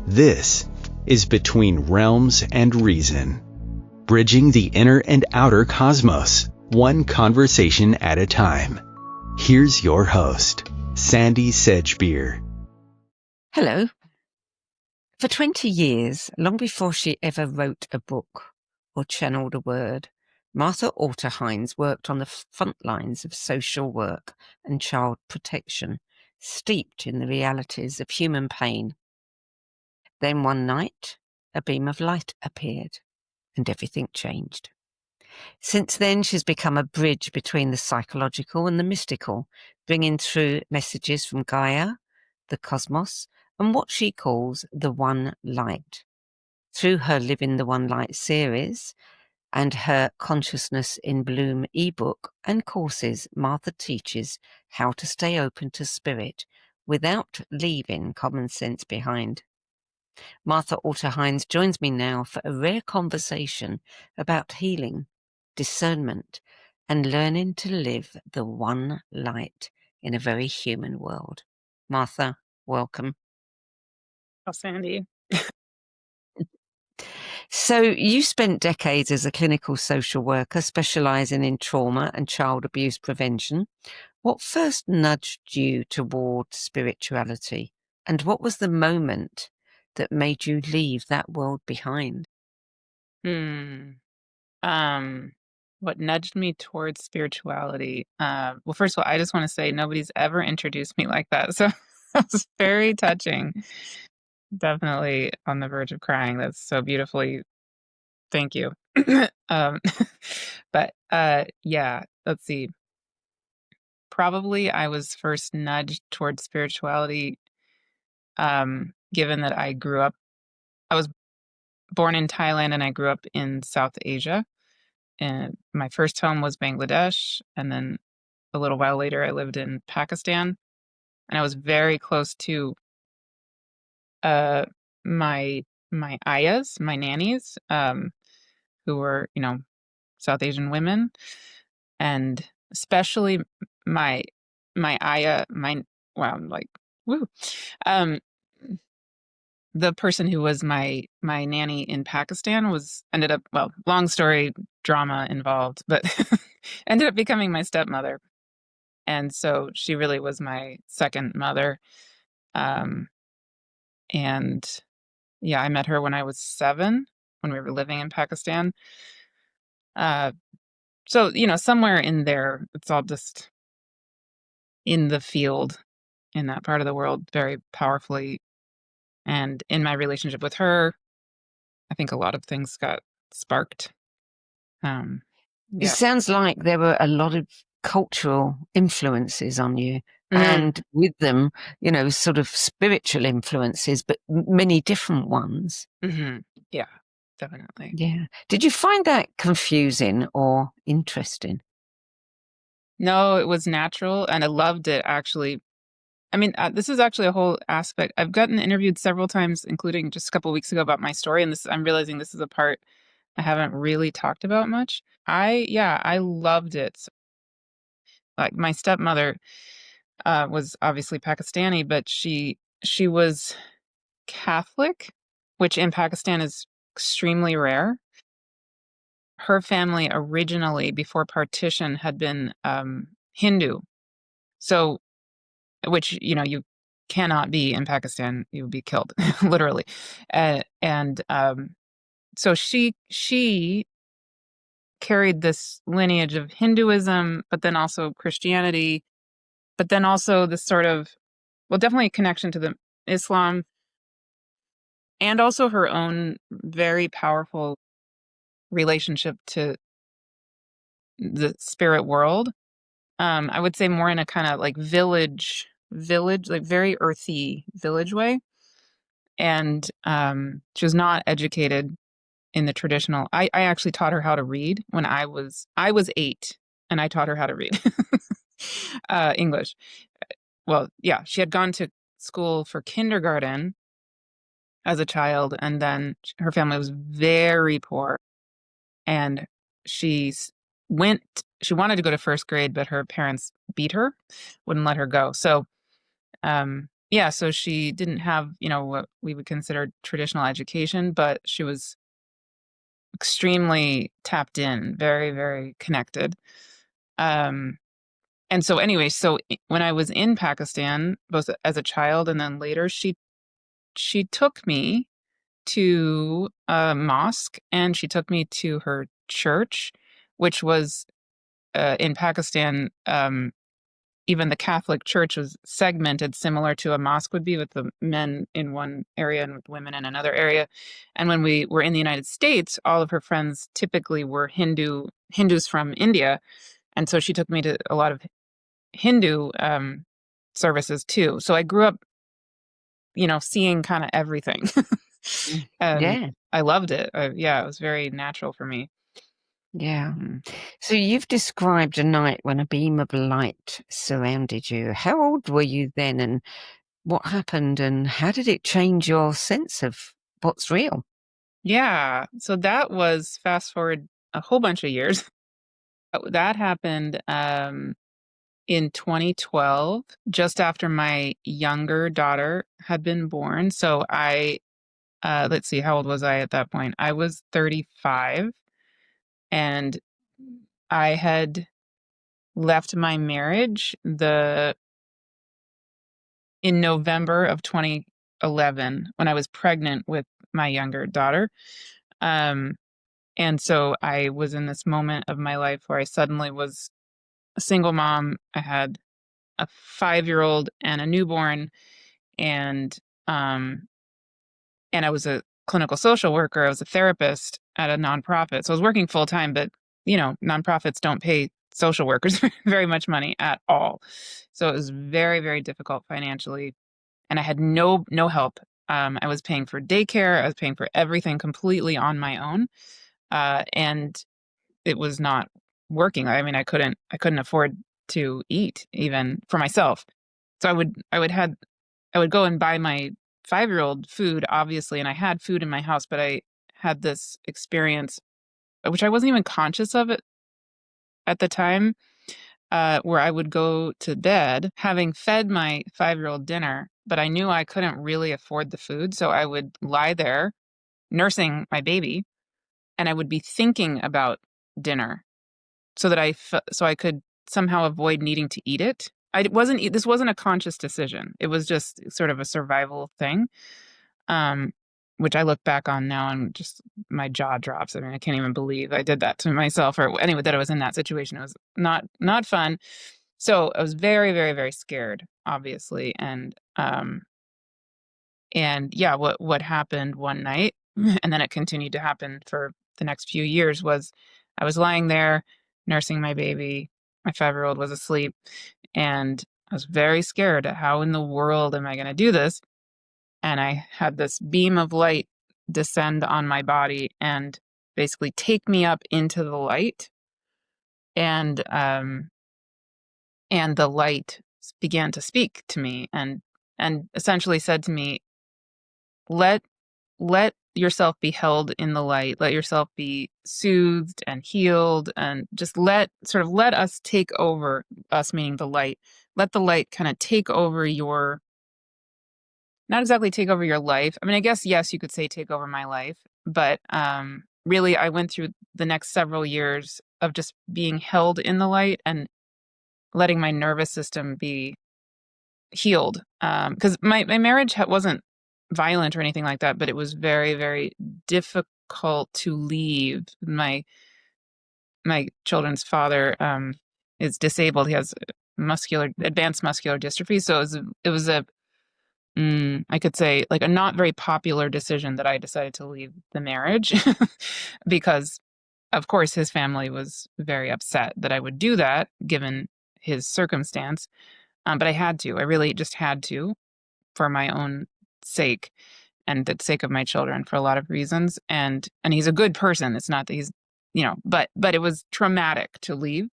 This is Between Realms and Reason, bridging the inner and outer cosmos, one conversation at a time. Here's your host, Sandie Sedgbeer. Hello. For 20 years, long before she ever wrote a book or channeled a word, Martha Alter Hines worked on the front lines of social work and child protection, steeped in the realities of human pain. Then one night, a beam of light appeared, and everything changed. Since then, she's become a bridge between the psychological and the mystical, bringing through messages from Gaia, the cosmos, and what she calls the One Light. Through her Living the One Light series and her Consciousness in Bloom ebook and courses, Martha teaches how to stay open to spirit without leaving common sense behind. Martha Alter Hines joins me now for a rare conversation about healing, discernment, and learning to live the one light in a very human world. Martha, welcome. Oh, Sandie. So you spent decades as a clinical social worker specializing in trauma and child abuse prevention. What first nudged you toward spirituality? And what was the moment that made you leave that world behind? What nudged me towards spirituality? Well, first of all, I just want to say nobody's ever introduced me like that. So that's very touching. Definitely on the verge of crying. That's so beautifully. Thank you. um, but yeah, let's see. Probably I was first nudged towards spirituality, given that I was born in Thailand and I grew up in South Asia. And my first home was Bangladesh, and then a little while later I lived in Pakistan, and I was very close to my my ayahs, my nannies, who were, South Asian women, and especially my ayah, wow, I'm like, woo. Um the person who was my nanny in Pakistan ended up, well, long story, drama involved, but ended up becoming my stepmother. And so she really was my second mother. And yeah, I met her when I was 7, when we were living in Pakistan. So, somewhere in there, it's all just in the field, in that part of the world, very powerfully. And in my relationship with her, I think a lot of things got sparked. It Yeah. sounds like there were a lot of cultural influences on you, Mhm. and with them, sort of spiritual influences, but many different ones. Mhm. Yeah, definitely. Yeah. Did you find that confusing or interesting? No, it was natural, and I loved it, actually. I mean, this is actually a whole aspect. I've gotten interviewed several times, including just a couple weeks ago, about my story, and I'm realizing this is a part I haven't really talked about much. I loved it. Like, my stepmother was obviously Pakistani, but she was Catholic, which in Pakistan is extremely rare. Her family originally, before partition, had been Hindu. So, which, you cannot be in Pakistan. You would be killed, literally. And so she carried this lineage of Hinduism, but then also Christianity, but then also this sort of, well, definitely a connection to the Islam, and also her own very powerful relationship to the spirit world. I would say more in a kind of like village, like very earthy village way. And she was not educated in the traditional. I actually taught her how to read when I was 8, and I taught her how to read English. Well, yeah, she had gone to school for kindergarten as a child, and then her family was very poor, and she wanted to go to first grade, but her parents beat her, wouldn't let her go. So yeah, so she didn't have, what we would consider traditional education, but she was extremely tapped in, very, very connected. And so anyway, when I was in Pakistan, both as a child and then later, she took me to a mosque and she took me to her church, which was in Pakistan. Even the Catholic Church was segmented similar to a mosque would be, with the men in one area and with women in another area. And when we were in the United States, all of her friends typically were Hindus from India. And so she took me to a lot of Hindu services too. So I grew up, seeing kind of everything. And Yeah. I loved it. It was very natural for me. Yeah. So you've described a night when a beam of light surrounded you. How old were you then, and what happened, and how did it change your sense of what's real? Yeah. So that was, fast forward a whole bunch of years. That happened in 2012, just after my younger daughter had been born. So let's see, how old was I at that point? I was 35, and I had left my marriage in November of 2011 when I was pregnant with my younger daughter. And so I was in this moment of my life where I suddenly was a single mom. I had a 5-year-old and a newborn, and I was a clinical social worker. I was a therapist at a nonprofit. So I was working full time, but nonprofits don't pay social workers very much money at all. So it was very, very difficult financially, and I had no help. I was paying for daycare. I was paying for everything completely on my own, and it was not working. I mean, I couldn't afford to eat even for myself. So I would go and buy my 5-year-old food, obviously, and I had food in my house, but I had this experience, which I wasn't even conscious of it at the time, where I would go to bed having fed my 5-year-old dinner, but I knew I couldn't really afford the food. So I would lie there nursing my baby, and I would be thinking about dinner so that so I could somehow avoid needing to eat it. This wasn't a conscious decision. It was just sort of a survival thing, which I look back on now and just my jaw drops. I mean, I can't even believe I did that to myself, or anyway, that I was in that situation. It was not fun. So I was very, very, very scared, obviously. And yeah, what happened one night, and then it continued to happen for the next few years, was I was lying there nursing my baby. My 5-year-old was asleep, and I was very scared. How in the world am I going to do this? And I had this beam of light descend on my body and basically take me up into the light. And the light began to speak to me and essentially said to me, let yourself be held in the light, let yourself be soothed and healed, and just let us take over, us meaning the light. Let the light kind of take over not exactly take over your life. I mean, I guess, yes, you could say take over my life, but really I went through the next several years of just being held in the light and letting my nervous system be healed. Because my marriage wasn't violent or anything like that, but it was very, very difficult to leave. My children's father is disabled. He has advanced muscular dystrophy. So it was a I could say, like, a not very popular decision that I decided to leave the marriage because, of course, his family was very upset that I would do that given his circumstance. But I had to. I really just had to, for my own sake and the sake of my children, for a lot of reasons. And he's a good person. It's not that he's, but it was traumatic to leave.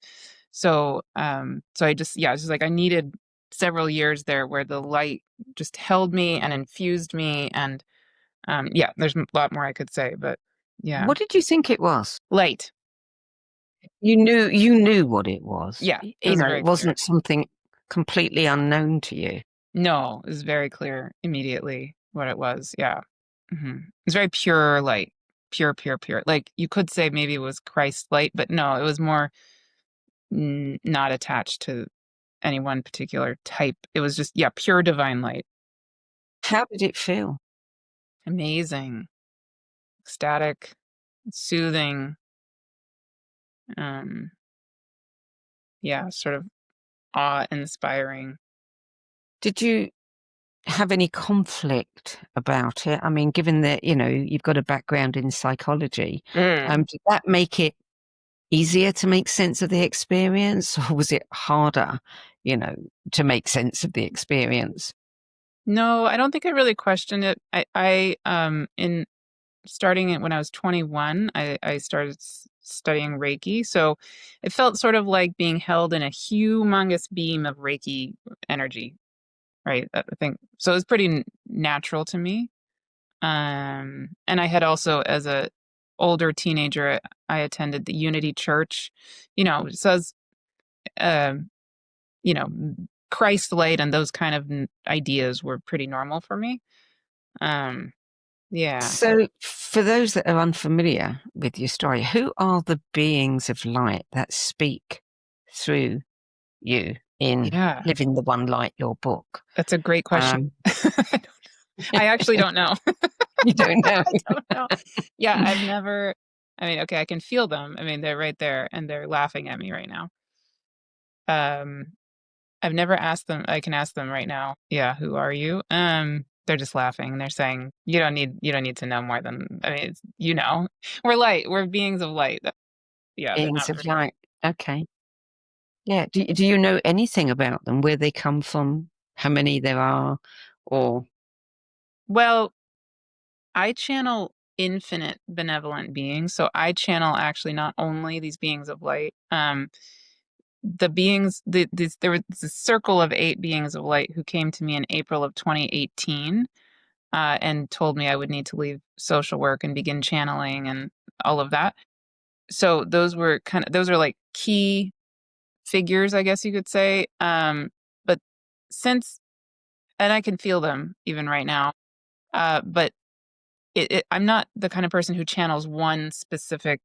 So I just, it's just like I needed several years there where the light just held me and infused me. And there's a lot more I could say, but yeah. What did you think it was? Light. You knew what it was. Yeah. It it wasn't something completely unknown to you. No, it was very clear immediately what it was. Yeah. It was very pure light. Pure, pure, pure. Like you could say maybe it was Christ light, but no, it was more not attached to any one particular type. It was just, yeah, pure divine light. How did it feel? Amazing, ecstatic, soothing. Yeah, sort of awe-inspiring. Did you have any conflict about it? I mean, given that, you've got a background in psychology, did that make it easier to make sense of the experience, or was it harder, to make sense of the experience? No, I don't think I really questioned it. In starting it when I was 21, I started studying Reiki. So it felt sort of like being held in a humongous beam of Reiki energy, right? I think so. It was pretty natural to me. And I had also, as a older teenager, I attended the Unity Church. It says, um, Christ light and those kind of ideas were pretty normal for me. Yeah. So, for those that are unfamiliar with your story, who are the beings of light that speak through you in Yeah. Living the One Light, your book? That's a great question. I actually don't know. You don't know? I don't know. Yeah, okay, I can feel them. I mean, they're right there and they're laughing at me right now. I've never asked them. I can ask them right now. Yeah, who are you? They're just laughing. They're saying, you don't need to know more than, I mean, we're light. We're beings of light. Yeah, they're Beings not of light. Okay. Yeah. Do you know anything about them? Where they come from? How many there are? Or Well, I channel infinite benevolent beings. So I channel actually not only these beings of light. The beings, there was a circle of 8 beings of light who came to me in April of 2018 and told me I would need to leave social work and begin channeling and all of that. So those are like key figures, I guess you could say. But and I can feel them even right now. But I'm not the kind of person who channels one specific,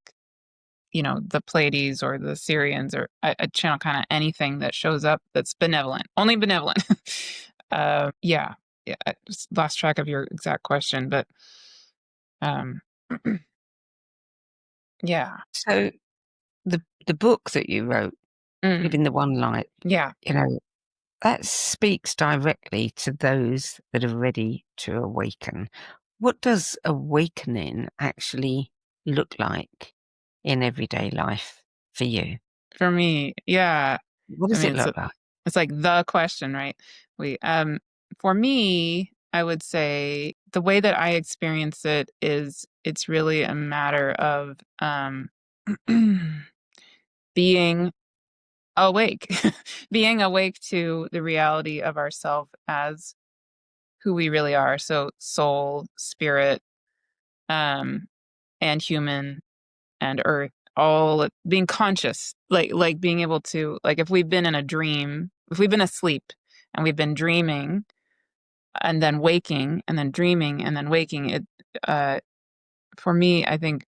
the Pleiades or the Syrians, or I channel kind of anything that shows up that's benevolent, only benevolent. Yeah. I just lost track of your exact question, but um, yeah. so the book that you wrote, Mm, Living the One Light, yeah. that speaks directly to those that are ready to awaken. What does awakening actually look like in everyday life for you? For me, yeah. What I does mean, it look like? it's like the question, right? For me, I would say the way that I experience it is it's really a matter of being awake, being awake to the reality of ourself as who we really are. So soul, spirit, and human and earth, all being conscious, like being able to, like, if we've been in a dream, if we've been asleep and we've been dreaming and then waking and then dreaming and then waking, for me, I think,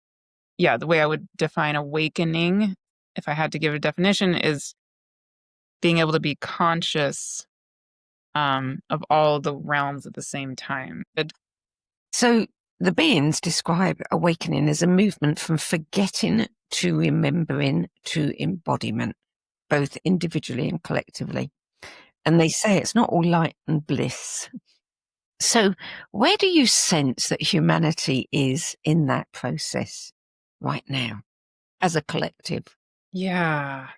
yeah, the way I would define awakening, if I had to give a definition, is being able to be conscious of all the realms at the same time. So the beings describe awakening as a movement from forgetting to remembering to embodiment, both individually and collectively. And they say it's not all light and bliss. So where do you sense that humanity is in that process right now as a collective? Yeah.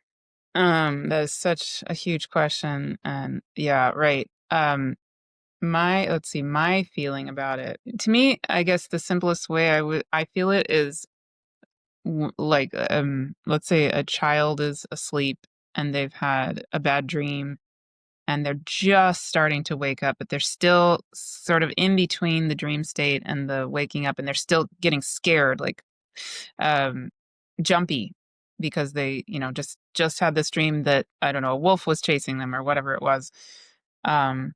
That is such a huge question. And yeah, right. My feeling about it. To me, I guess the simplest way I feel it is like, let's say a child is asleep and they've had a bad dream and they're just starting to wake up, but they're still sort of in between the dream state and the waking up, and they're still getting scared, like um, jumpy, because they, just had this dream that, I don't know, a wolf was chasing them or whatever it was. Um,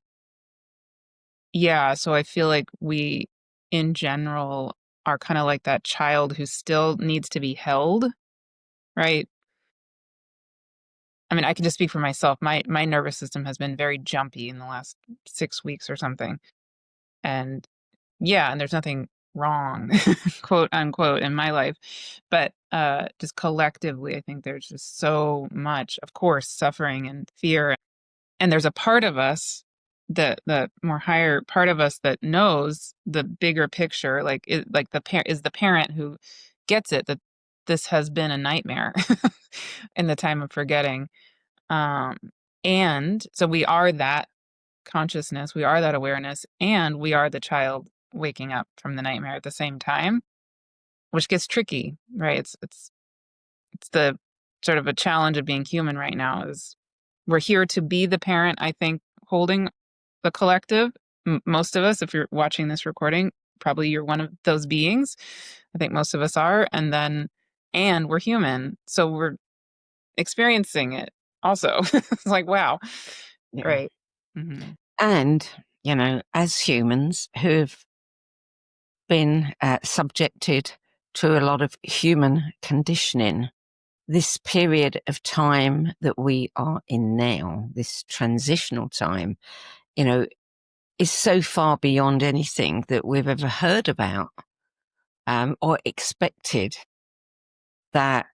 yeah, so I feel like we, in general, are kind of like that child who still needs to be held, right? I mean, I can just speak for myself. My nervous system has been very jumpy in the last 6 weeks or something. And yeah, and there's nothing wrong, quote unquote, in my life. But just collectively, I think there's just so much, of course, suffering and fear. And there's a part of us, the more higher part of us, that knows the bigger picture, like the parent is the parent who gets it, that this has been a nightmare in the time of forgetting. Um, and so we are that consciousness, we are that awareness, and we are the child waking up from the nightmare at the same time, which gets tricky, right? It's the sort of a challenge of being human right now. Is we're here to be the parent, I think, holding the collective. Most of us, if you're watching this recording, probably you're one of those beings. I think most of us are. And we're human. So we're experiencing it also. It's like, wow. Yeah. Right. Mm-hmm. And, as humans who've been subjected to a lot of human conditioning, this period of time that we are in now, this transitional time, is so far beyond anything that we've ever heard about or expected, that,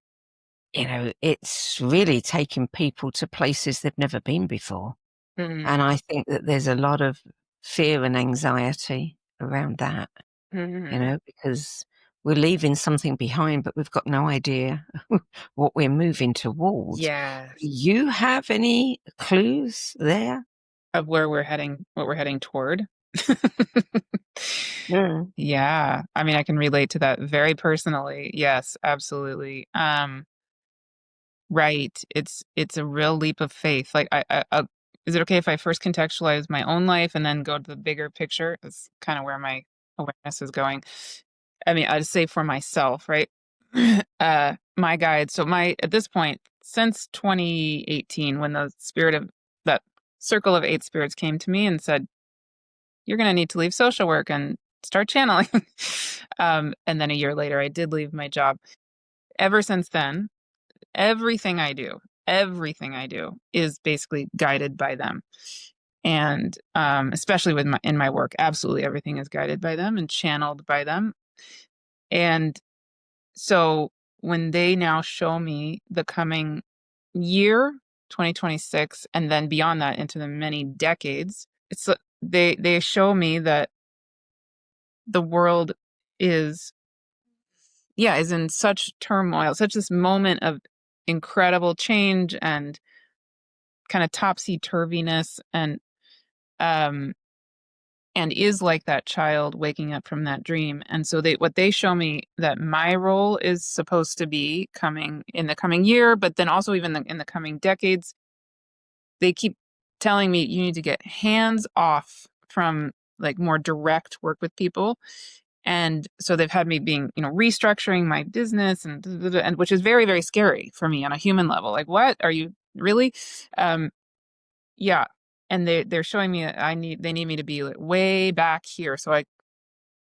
it's really taking people to places they've never been before. Mm-hmm. And I think that there's a lot of fear and anxiety around that, Mm-hmm. because we're leaving something behind, but we've got no idea what we're moving towards. Yes. Do you have any clues there? Of where we're heading, what we're heading toward. Mm. Yeah. I mean, I can relate to that very personally. Yes, absolutely. Right. It's a real leap of faith. Like is it okay if I first contextualize my own life and then go to the bigger picture? That's kind of where my awareness is going. I mean, I'd say for myself, right? My guide. So at this point, since 2018, when the spirit of that circle of 8 spirits came to me and said, you're going to need to leave social work and start channeling. And then a year later, I did leave my job. Ever since then, everything I do is basically guided by them. And especially in my work, absolutely everything is guided by them and channeled by them. And so when they now show me the coming year, 2026, and then beyond that into the many decades, they show me that the world is in such turmoil, such this moment of incredible change and kind of topsy-turviness, and is like that child waking up from that dream. And so what they show me that my role is supposed to be coming in the coming year, but then also even in the coming decades, they keep telling me you need to get hands off from like more direct work with people. And so they've had me being, restructuring my business and which is very, very scary for me on a human level. Like, what are you really? Yeah. And they're showing me that they need me to be like way back here. So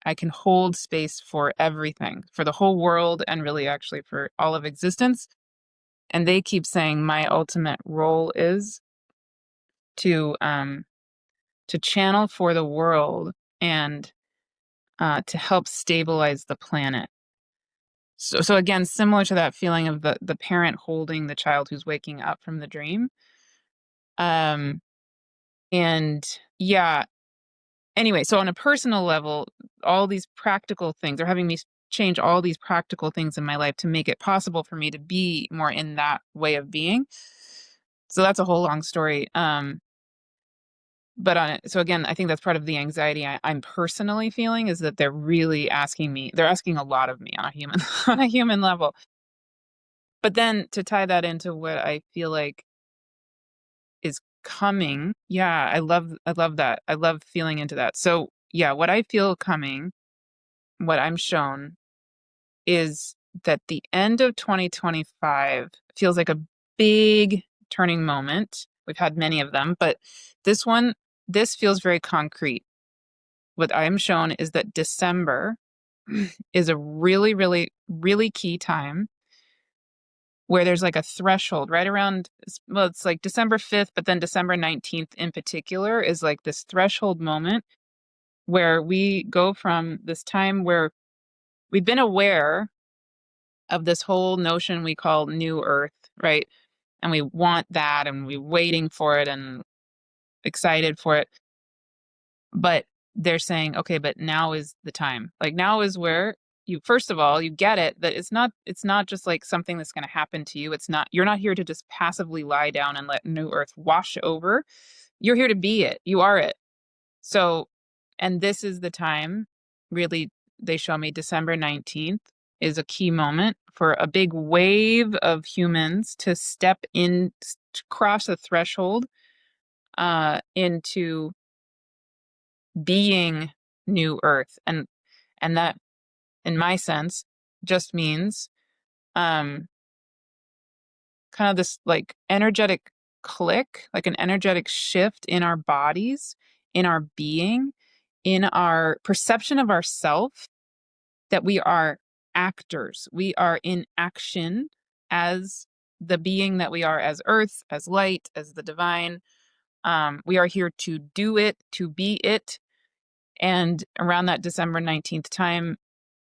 I can hold space for everything, for the whole world, and really actually for all of existence. And they keep saying my ultimate role is to channel for the world and to help stabilize the planet. So again, similar to that feeling of the parent holding the child who's waking up from the dream. And yeah, anyway, so on a personal level, all these practical things, they're having me change all these practical things in my life to make it possible for me to be more in that way of being. So that's a whole long story. But so again, I think that's part of the anxiety I'm personally feeling, is that they're really they're asking a lot of me on a human on a human level. But then to tie that into what I feel like is coming, yeah, I love that. I love feeling into that. So yeah, what I feel coming, what I'm shown, is that the end of 2025 feels like a big turning moment. We've had many of them, but this feels very concrete. what I am shown is that December is a really, really, really key time where there's like a threshold right around, well, it's like December 5th, but then December 19th in particular is like this threshold moment where we go from this time where we've been aware of this whole notion we call New Earth, right? And we want that and we're waiting for it and excited for it. But they're saying, okay, but now is the time. Like now is where you, first of all, you get it that it's not just like something that's going to happen to you. You're not here to just passively lie down and let New Earth wash over. You're here to be it. You are it. So, and this is the time, really, they show me December 19th is a key moment for a big wave of humans to step in, to cross a threshold into being New Earth. And that, in my sense, just means kind of this like energetic click, like an energetic shift in our bodies, in our being, in our perception of ourself, that we are actors. We are in action as the being that we are, as earth, as light, as the divine. We are here to do it, to be it. And around that December 19th time,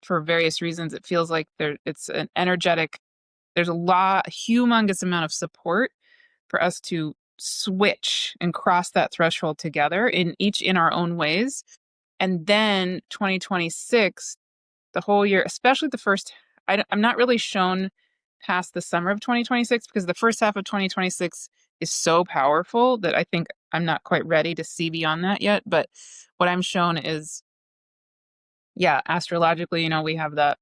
for various reasons, it feels like it's an energetic, there's humongous amount of support for us to switch and cross that threshold together, each in our own ways. And then 2026, the whole year, especially the first, I'm not really shown past the summer of 2026 because the first half of 2026 is so powerful that I think I'm not quite ready to see beyond that yet. But what I'm shown is, yeah, astrologically, we have the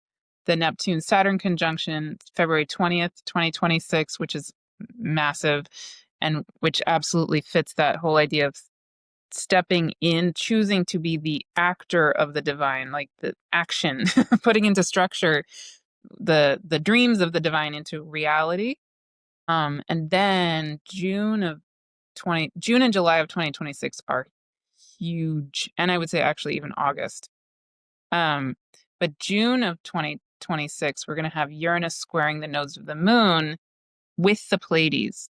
Neptune-Saturn conjunction, February 20th, 2026, which is massive and which absolutely fits that whole idea of stepping in, choosing to be the actor of the divine, like the action, putting into structure the dreams of the divine into reality. And then June and July of 2026 are huge. And I would say actually even August. But June of 2026, we're going to have Uranus squaring the nodes of the moon with the Pleiades.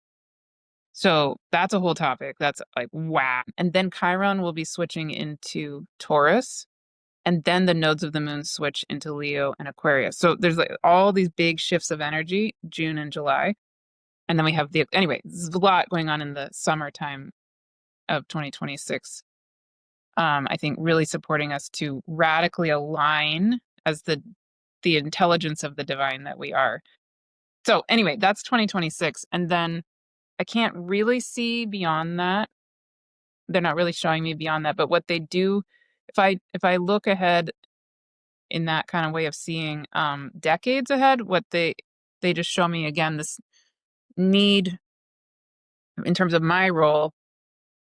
So that's a whole topic. That's like, wow. And then Chiron will be switching into Taurus. And then the nodes of the moon switch into Leo and Aquarius. So there's like all these big shifts of energy, June and July. And then we have anyway, there's a lot going on in the summertime of 2026. I think really supporting us to radically align as the intelligence of the divine that we are. So anyway, that's 2026. And then I can't really see beyond that. They're not really showing me beyond that. But what they do, if I look ahead in that kind of way of seeing decades ahead, what they just show me again, this need in terms of my role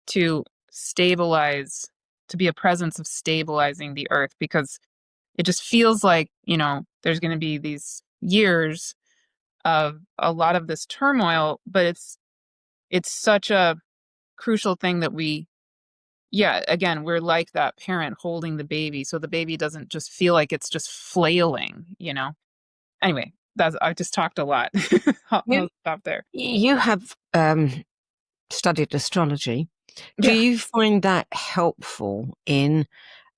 to stabilize, to be a presence of stabilizing the earth, because it just feels like, there's going to be these years of a lot of this turmoil, but it's such a crucial thing that again, we're like that parent holding the baby, so the baby doesn't just feel like it's just flailing, Anyway, I just talked a lot. I'll stop there. You have studied astrology. Do Yeah. you find that helpful in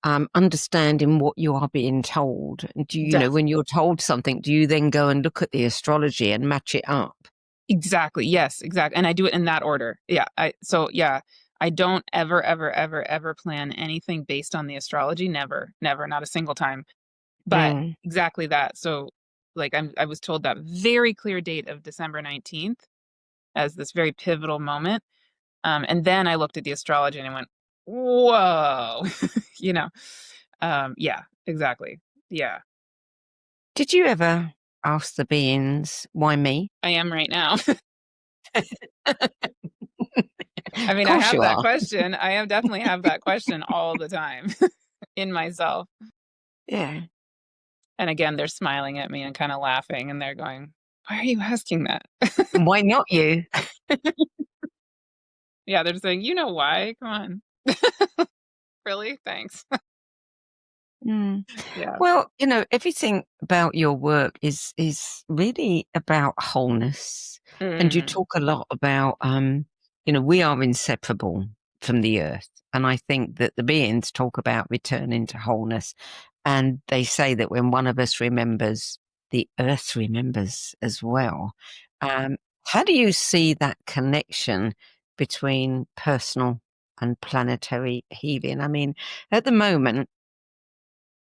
understanding what you are being told? Do you, when you're told something, do you then go and look at the astrology and match it up? Exactly. Yes, exactly. And I do it in that order. Yeah. I don't ever plan anything based on the astrology. Never, not a single time. But exactly that. So like I was told that very clear date of December 19th as this very pivotal moment. And then I looked at the astrology and I went, whoa, yeah, exactly. Yeah. Did you ever ask the beings, why me? I am right now. I mean, I have that question. I definitely have that question all the time in myself. Yeah. And again, they're smiling at me and kind of laughing and they're going, why are you asking that? Why not you? Yeah, they're saying, why? Come on. Really? Thanks. Yeah. Well, everything about your work is really about wholeness. And you talk a lot about, we are inseparable from the earth. And I think that the beings talk about returning to wholeness. And they say that when one of us remembers, the earth remembers as well. How do you see that connection between personal and planetary healing? I mean, at the moment,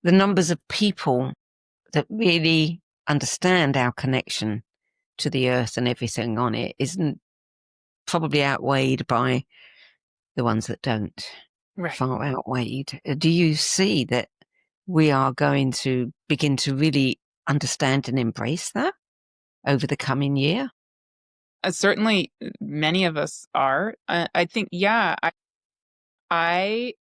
the numbers of people that really understand our connection to the earth and everything on it isn't probably outweighed by the ones that don't. Right. Far outweighed. Do you see that we are going to begin to really understand and embrace that over the coming year? Certainly, many of us are. I think, yeah, I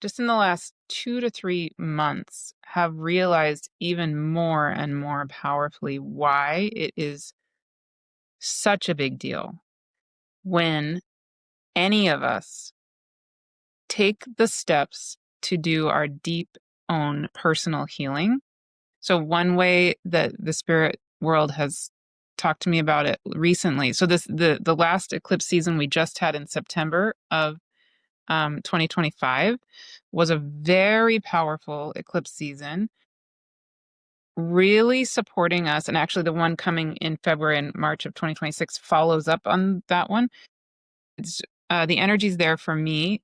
just in the last 2 to 3 months have realized even more and more powerfully why it is such a big deal when any of us take the steps to do our deep own personal healing. So one way that the spirit world has talked to me about it recently. So the last eclipse season we just had in September of 2025 was a very powerful eclipse season, really supporting us. And actually, the one coming in February and March of 2026 follows up on that one. It's the energies there for me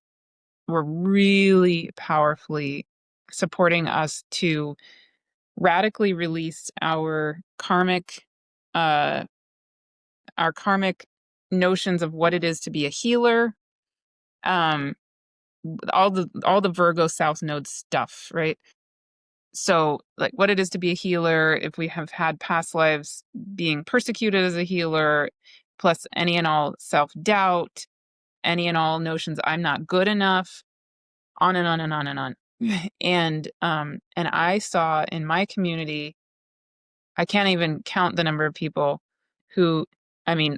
were really powerfully supporting us to radically release uh, our karmic notions of what it is to be a healer. All the Virgo South Node stuff, right? So, like, what it is to be a healer, if we have had past lives being persecuted as a healer, plus any and all self-doubt, any and all notions I'm not good enough, on and on and on and on. And I saw in my community, I can't even count the number of people who, I mean,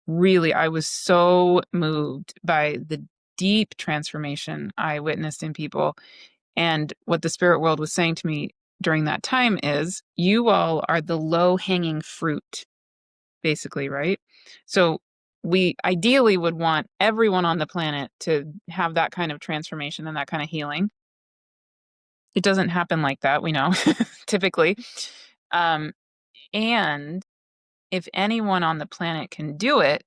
really, I was so moved by the deep transformation I witnessed in people. And what the spirit world was saying to me during that time is, you all are the low hanging fruit, basically, right? So we ideally would want everyone on the planet to have that kind of transformation and that kind of healing. It doesn't happen like that, we know, typically. And if anyone on the planet can do it,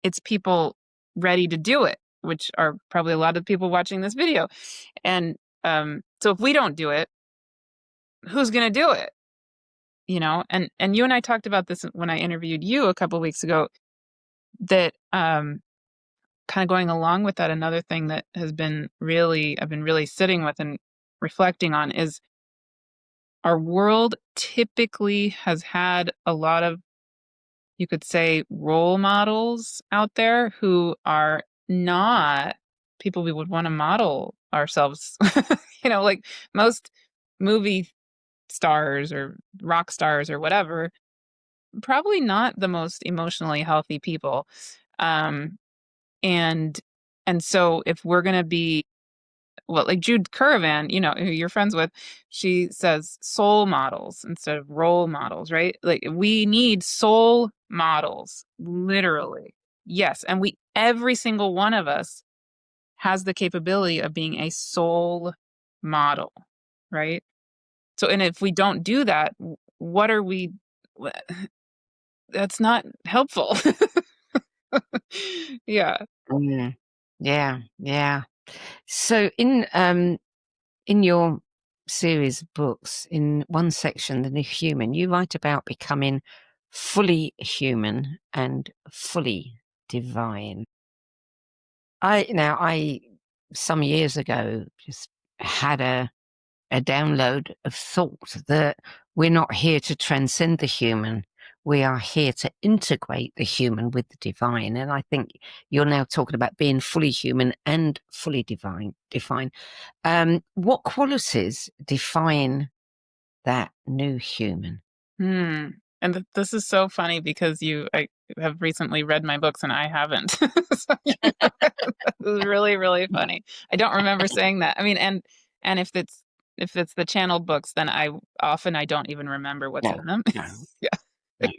it's people ready to do it, which are probably a lot of people watching this video. And so if we don't do it, who's going to do it? And you and I talked about this when I interviewed you a couple of weeks ago, that kind of going along with that, another thing that I've been really sitting with and reflecting on is our world typically has had a lot of, you could say, role models out there who are not people we would want to model ourselves. Like most movie stars or rock stars or whatever, probably not the most emotionally healthy people. And so if we're going to be, well, like Jude Currivan, who you're friends with, she says soul models instead of role models, right? Like, we need soul models, literally. Yes. And every single one of us has the capability of being a soul model, right? So, and if we don't do that, what are we, that's not helpful. Yeah. Mm. Yeah. So in your series of books, in one section, The New Human, you write about becoming fully human and fully divine. I some years ago just had a download of thought that we're not here to transcend the human. We are here to integrate the human with the divine. And I think you're now talking about being fully human and fully divine. What qualities define that new human? And this is so funny because I have recently read my books and I haven't. So, this is really, really funny. I don't remember saying that. I mean, and if it's if it's the channeled books, then I don't even remember what's in them. No. Yeah.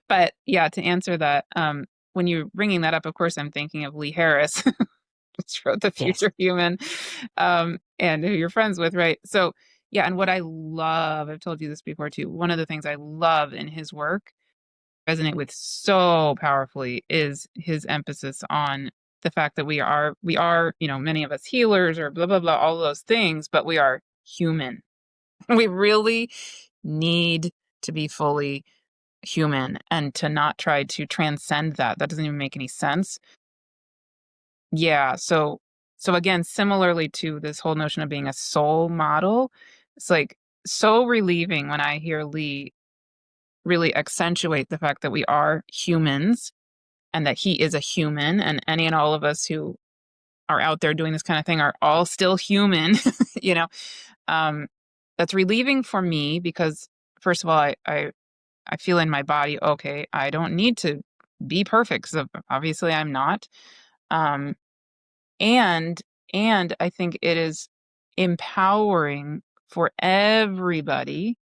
But yeah, to answer that, when you're bringing that up, of course, I'm thinking of Lee Harris, which wrote The Future Human, and who you're friends with, right? So yeah, and what I love, I've told you this before too, one of the things I love in his work, resonate with so powerfully, is his emphasis on the fact that we are, many of us healers or blah, blah, blah, all of those things, but we are human. We really need to be fully human and to not try to transcend that. That doesn't even make any sense. Yeah. So again, similarly to this whole notion of being a soul model, it's like so relieving when I hear Lee really accentuate the fact that we are humans and that he is a human, and any and all of us who are out there doing this kind of thing are all still human. you know, that's relieving for me because, first of all, I feel in my body, okay, I don't need to be perfect because obviously I'm not. Um, and I think it is empowering for everybody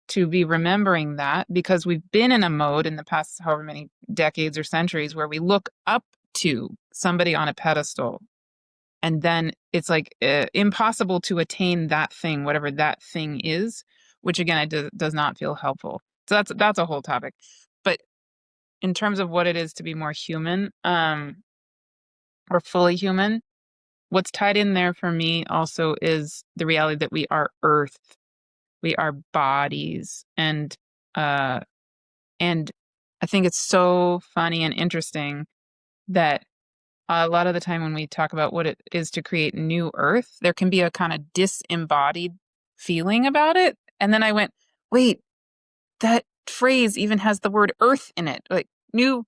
to be remembering that, because we've been in a mode in the past however many decades or centuries where we look up to somebody on a pedestal, and then it's like impossible to attain that thing, whatever that thing is, which again, it does not feel helpful. So that's a whole topic. But in terms of what it is to be more human, or fully human, what's tied in there for me also is the reality that we are earth, we are bodies, and I think it's so funny and interesting that a lot of the time when we talk about what it is to create new earth, there can be a kind of disembodied feeling about it. And then I went, wait, that phrase even has the word earth in it, like new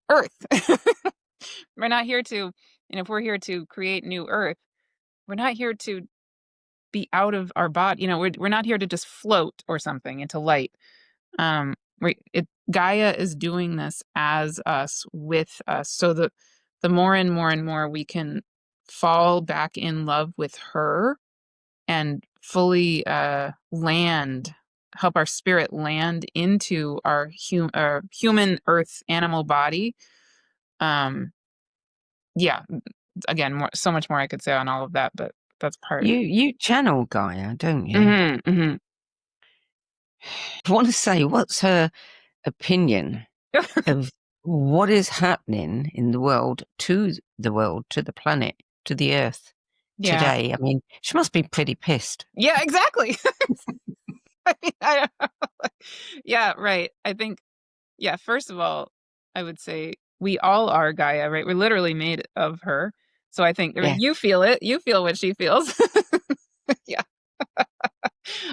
earth. We're not here to, and if we're here to create new earth, we're not here to be out of our body. We're not here to just float or something into light. Gaia is doing this as us, with us, so that the more and more and more we can fall back in love with her and fully help our spirit land into our human earth animal body. Yeah, again, so much more I could say on all of that, but that's part. You channel Gaia, don't you? Mm-hmm, mm-hmm. I want to say, what's her opinion of what is happening in the world, to the planet, to the earth today? I mean, she must be pretty pissed. Yeah, exactly. I mean, yeah, right. I think, first of all, I would say we all are Gaia, right? We're literally made of her. So I think you feel it. You feel what she feels. Yeah.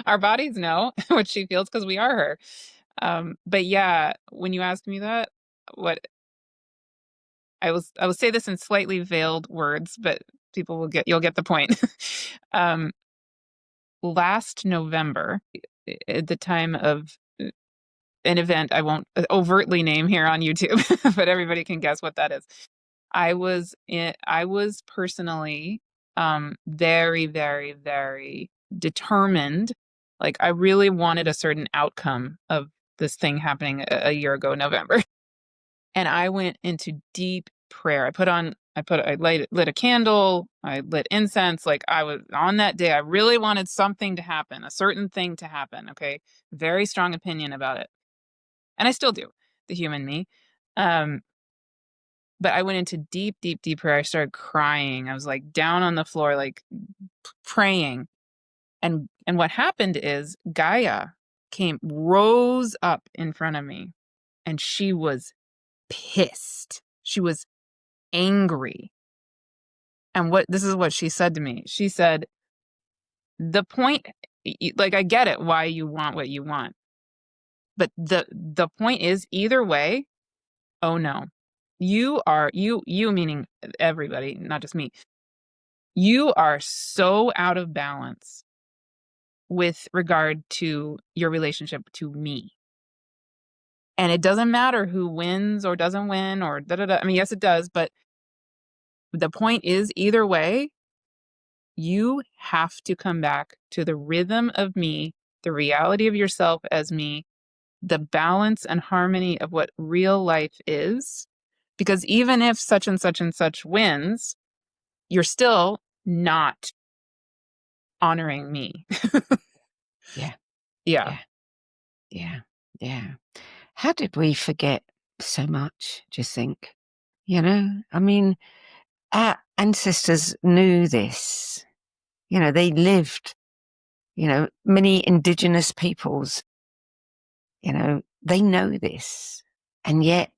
Our bodies know what she feels because we are her. But yeah, when you asked me that, what I will say this in slightly veiled words, but you'll get the point. Last November, at the time of an event I won't overtly name here on YouTube, but everybody can guess what that is. I was personally very, very, very determined. Like, I really wanted a certain outcome of this thing happening a year ago, November. And I went into deep prayer. I lit a candle, I lit incense. Like, I was on that day, I really wanted something to happen, a certain thing to happen. Okay. Very strong opinion about it. And I still do, the human me. But I went into deep, deep, deep prayer. I started crying. I was like down on the floor, like praying. And what happened is Gaia rose up in front of me, and she was pissed. She was angry. And this is what she said to me. She said, the point, like, I get it why you want what you want, but the point is, either way, oh no, you meaning everybody, not just me, you are so out of balance with regard to your relationship to me. And it doesn't matter who wins or doesn't win or da da da. I mean, yes, it does, but the point is, either way, You have to come back to the rhythm of me, the reality of yourself as me, the balance and harmony of what real life is. Because even if such and such and such wins, you're still not honoring me. Yeah. Yeah. Yeah. Yeah. Yeah. How did we forget so much, do you think? You know, I mean, our ancestors knew this. You know, they lived, you know, many indigenous peoples, you know, they know this. And yet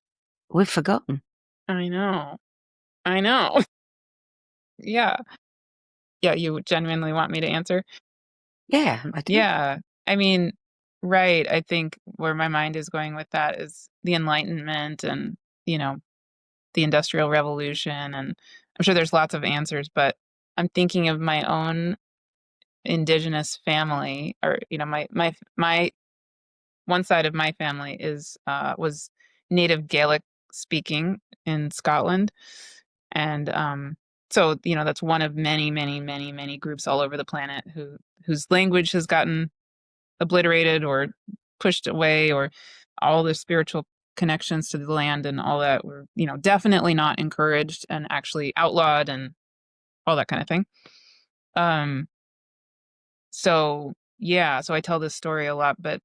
we've forgotten. I know. I know. Yeah. Yeah, you genuinely want me to answer? Yeah, I do. Yeah. I mean, right. I think where my mind is going with that is the Enlightenment and, you know, the Industrial Revolution. And I'm sure there's lots of answers, but I'm thinking of my own indigenous family, or, you know, my one side of my family is was native Gaelic speaking in Scotland. And so, you know, that's one of many, many, many, many groups all over the planet whose language has gotten obliterated or pushed away, or all the spiritual connections to the land and all that were, you know, definitely not encouraged and actually outlawed and all that kind of thing. So yeah, so I tell this story a lot, but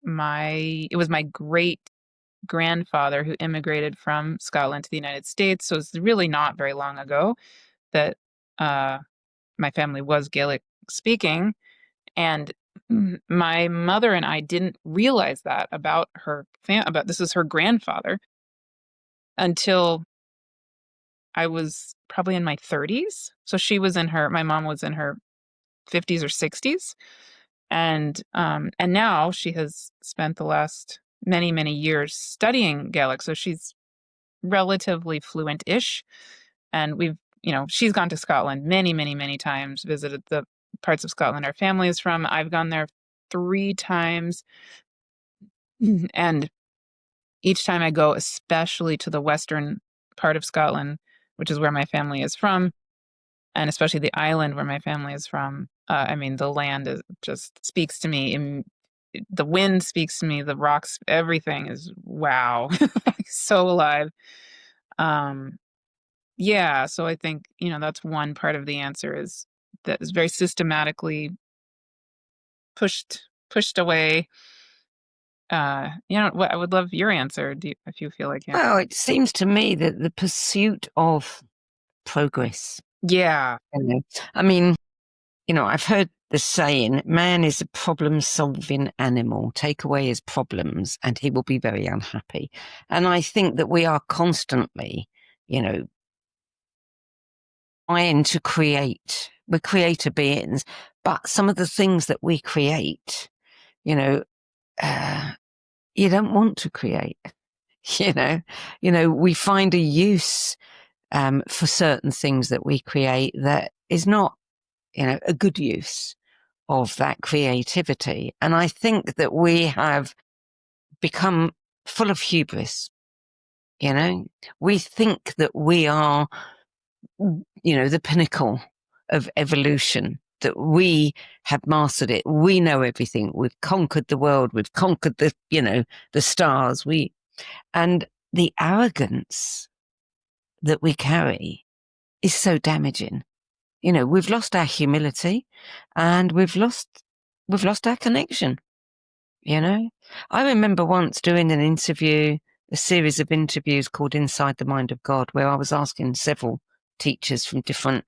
it was my great grandfather who immigrated from Scotland to the United States. So it's really not very long ago that my family was Gaelic speaking. And my mother and I didn't realize that about about this is her grandfather until I was probably in my 30s. So my mom was in her 50s or 60s. And now she has spent the last many, many years studying Gaelic. So she's relatively fluent-ish. And she's gone to Scotland many, many, many times, visited the parts of Scotland our family is from. I've gone there 3 times. And each time I go, especially to the western part of Scotland, which is where my family is from, and especially the island where my family is from, I mean, the land just speaks to me. The wind speaks to me, the rocks, everything is wow, so alive. Yeah, so I think, that's one part of the answer is that is very systematically pushed away. What I would love your answer, if you feel like it. Well, it seems to me that the pursuit of progress. Yeah. You know, I mean, I've heard the saying, man is a problem-solving animal. Take away his problems and he will be very unhappy. And I think that we are constantly, trying to create. We're creator beings, but some of the things that we create, you don't want to create. We find a use for certain things that we create that is not, a good use of that creativity. And I think that we have become full of hubris. We think that we are, the pinnacle of evolution, that we have mastered it. We know everything. We've conquered the world. We've conquered the stars. And the arrogance that we carry is so damaging. We've lost our humility and we've lost our connection. I remember once doing a series of interviews called Inside the Mind of God, where I was asking several teachers from different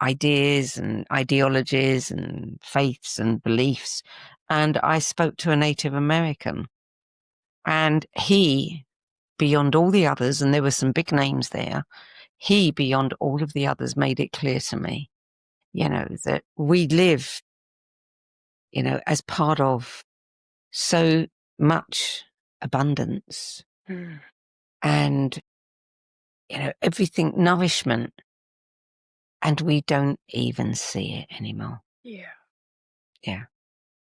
ideas and ideologies and faiths and beliefs. And I spoke to a Native American, and he, beyond all the others, and there were some big names there, he, beyond all of the others, made it clear to me, that we live, as part of so much abundance and, everything, nourishment, and we don't even see it anymore. Yeah. Yeah.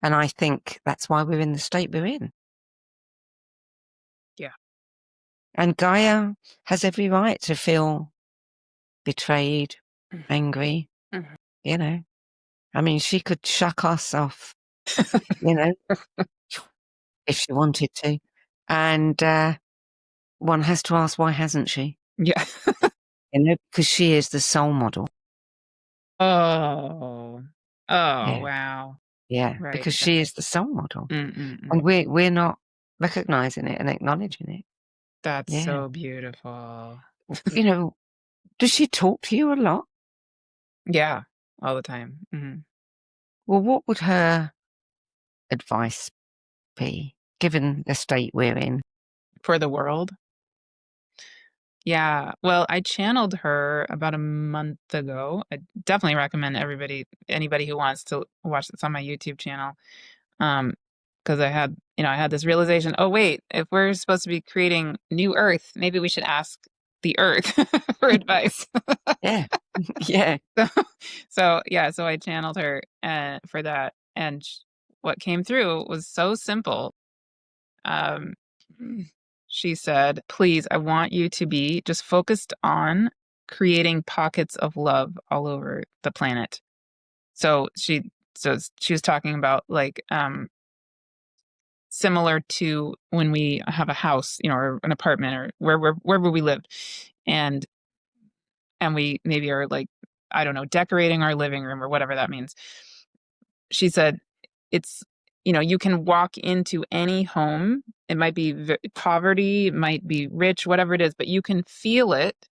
And I think that's why we're in the state we're in. Yeah. And Gaia has every right to feel betrayed, angry, you know. I mean, she could shuck us off, you know, if she wanted to. And one has to ask, why hasn't she? Yeah. You know, because she is the soul model. Oh. Oh, Yeah. wow. Yeah, Right. because she is the soul model. Mm-mm-mm. And we're not recognizing it and acknowledging it. That's Yeah. so beautiful. You know, does she talk to you a lot? Yeah, all the time. Mm-hmm. Well, what would her advice be, given the state we're in? For the world? Yeah. Well, I channeled her about a month ago. I definitely recommend anybody who wants to watch this on my YouTube channel. Because I had this realization, oh wait, if we're supposed to be creating new Earth, maybe we should ask the Earth for advice. Yeah. Yeah. So I channeled her for that, and what came through was so simple. Um, she said, "Please, I want you to be just focused on creating pockets of love all over the planet." So she was talking about like similar to when we have a house, or an apartment, or wherever we live, and we maybe are like, I don't know, decorating our living room or whatever that means. She said, it's, you can walk into any home. It might be poverty, it might be rich, whatever it is, but you can feel it,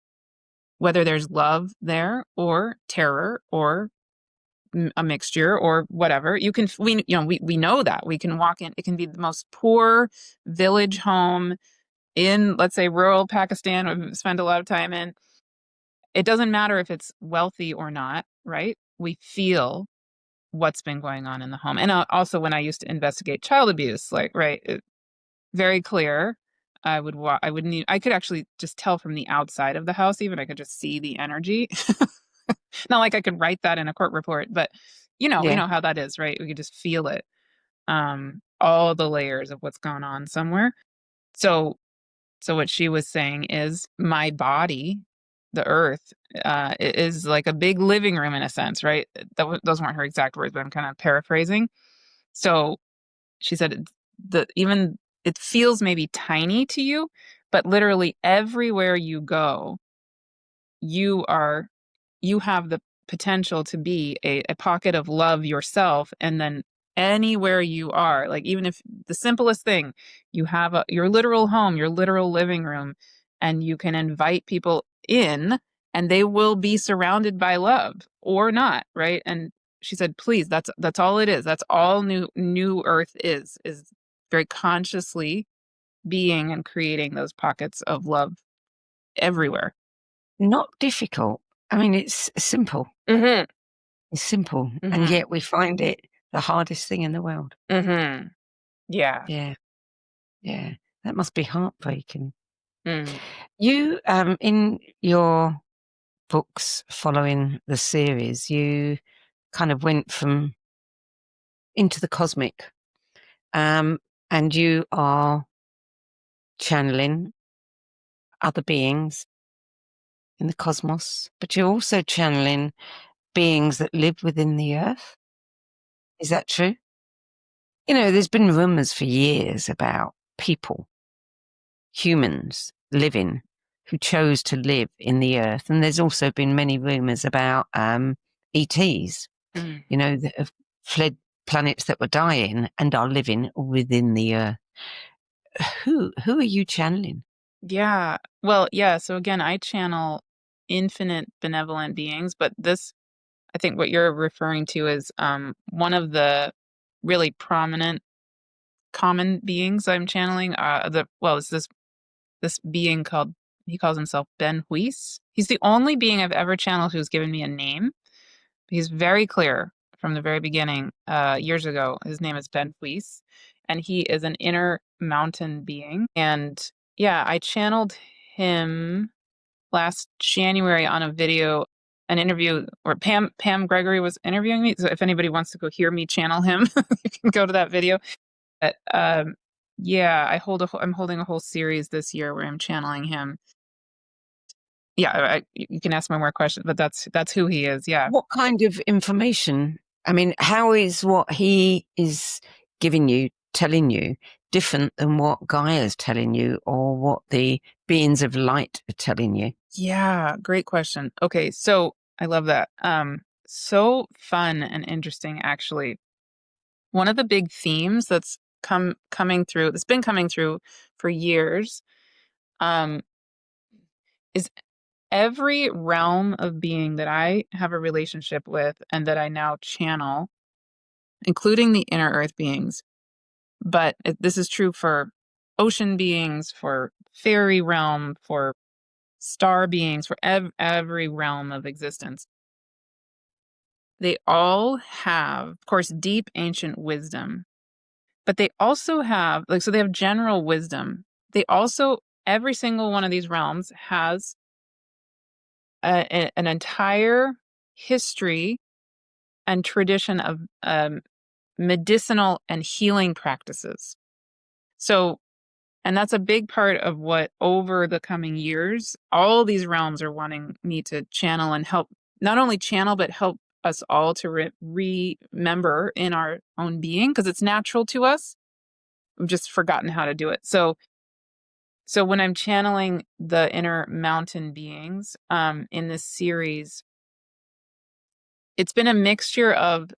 whether there's love there or terror or a mixture or whatever. We know that we can walk in. It can be the most poor village home in, let's say, rural Pakistan. We've spent a lot of time in. It doesn't matter if it's wealthy or not, right? We feel what's been going on in the home. And also, when I used to investigate child abuse, like, right, very clear. I wouldn't even, I could actually just tell from the outside of the house, even I could just see the energy. Not like I could write that in a court report, but you Yeah. know how that is, right? We could just feel it. All the layers of what's gone on somewhere. So what she was saying is, my body, the earth, is like a big living room in a sense, right? Those weren't her exact words, but I'm kind of paraphrasing. So she said even it feels maybe tiny to you, but literally everywhere you go, you have the potential to be a pocket of love yourself. And then anywhere you are, like, even if the simplest thing, you have your literal home, your literal living room, and you can invite people in, and they will be surrounded by love or not, right? And she said, please, that's all it is. That's all new earth is very consciously being and creating those pockets of love everywhere. Not difficult. I mean, it's simple. Mm-hmm. It's simple. Mm-hmm. And yet we find it the hardest thing in the world. Mm-hmm. Yeah. Yeah. Yeah. That must be heartbreaking. Mm. You, in your books following the series, you kind of went from into the cosmic, and you are channeling other beings in the cosmos, but you're also channeling beings that live within the earth. Is that true? There's been rumors for years about people, humans living, who chose to live in the earth. And there's also been many rumors about ETs, that have fled planets that were dying and are living within the earth. Who are you channeling? Yeah. Well, yeah. So again, I channel infinite benevolent beings, but I think what you're referring to is one of the really prominent common beings I'm channeling. It's this being he calls himself Ben-Huis. He's the only being I've ever channeled who's given me a name. He's very clear from the very beginning, years ago. His name is Ben-Huis, and he is an inner mountain being. And yeah, I channeled him last January on an interview where Pam Gregory was interviewing me. So if anybody wants to go hear me channel him, you can go to that video. But yeah, I'm holding a whole series this year where I'm channeling him. you can ask me more questions, but that's who he is. Yeah. What kind of information? I mean, how is what he is giving you, telling you, different than what Gaia is telling you or what the beings of light are telling you? Yeah, great question. Okay, so I love that. So fun and interesting, actually. One of the big themes that's been coming through for years, um, is every realm of being that I have a relationship with and that I now channel, including the inner earth beings. But this is true for ocean beings, for fairy realm, for star beings, for every realm of existence. They all have, of course, deep ancient wisdom, but they also have, so they have general wisdom. They also, every single one of these realms has an entire history and tradition of medicinal and healing practices. So, and that's a big part of what, over the coming years, all these realms are wanting me to channel and help, not only channel, but help us all to remember in our own being, because it's natural to us. We've just forgotten how to do it. So when I'm channeling the inner mountain beings in this series, it's been a mixture of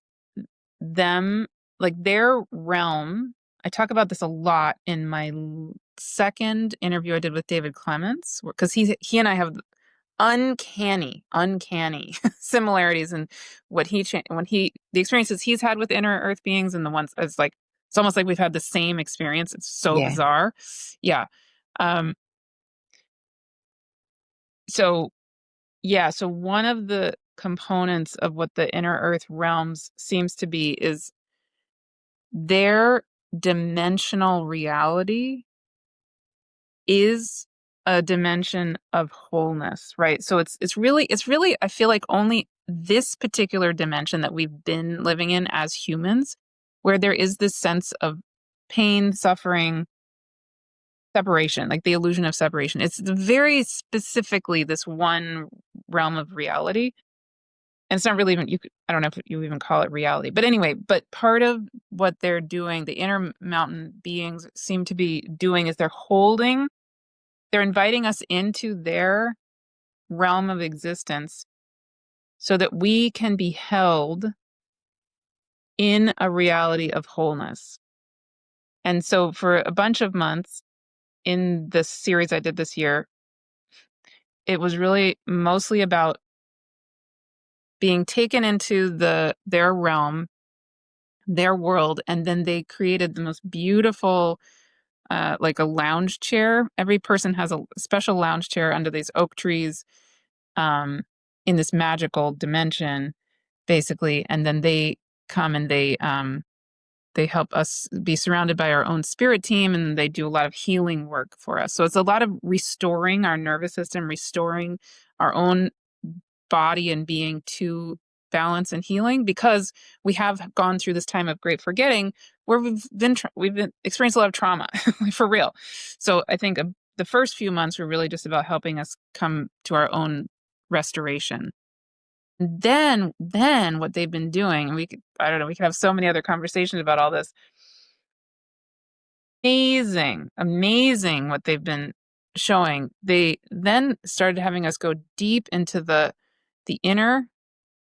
them, like their realm. I talk about this a lot in my second interview I did with David Clements, because he and I have uncanny similarities in what the experiences he's had with inner earth beings, and the ones, it's like, it's almost like we've had the same experience. It's so bizarre. Yeah. So one of the components of what the inner earth realms seems to be is their dimensional reality is a dimension of wholeness, right? So it's really, I feel like only this particular dimension that we've been living in as humans, where there is this sense of pain, suffering, separation, like the illusion of separation. It's very specifically this one realm of reality. And it's not really even, I don't know if you even call it reality. But anyway, but part of what they're doing, the inner mountain beings seem to be doing, is they're inviting us into their realm of existence so that we can be held in a reality of wholeness. And so for a bunch of months in this series I did this year, it was really mostly about being taken into their realm, their world, and then they created the most beautiful, like a lounge chair. Every person has a special lounge chair under these oak trees, in this magical dimension, basically. And then they come and they help us be surrounded by our own spirit team, and they do a lot of healing work for us. So it's a lot of restoring our nervous system, restoring our own body and being to balance and healing, because we have gone through this time of great forgetting where we've been experienced a lot of trauma for real. So I think the first few months were really just about helping us come to our own restoration. Then what they've been doing, and we could have so many other conversations about all this. Amazing what they've been showing. They then started having us go deep into the inner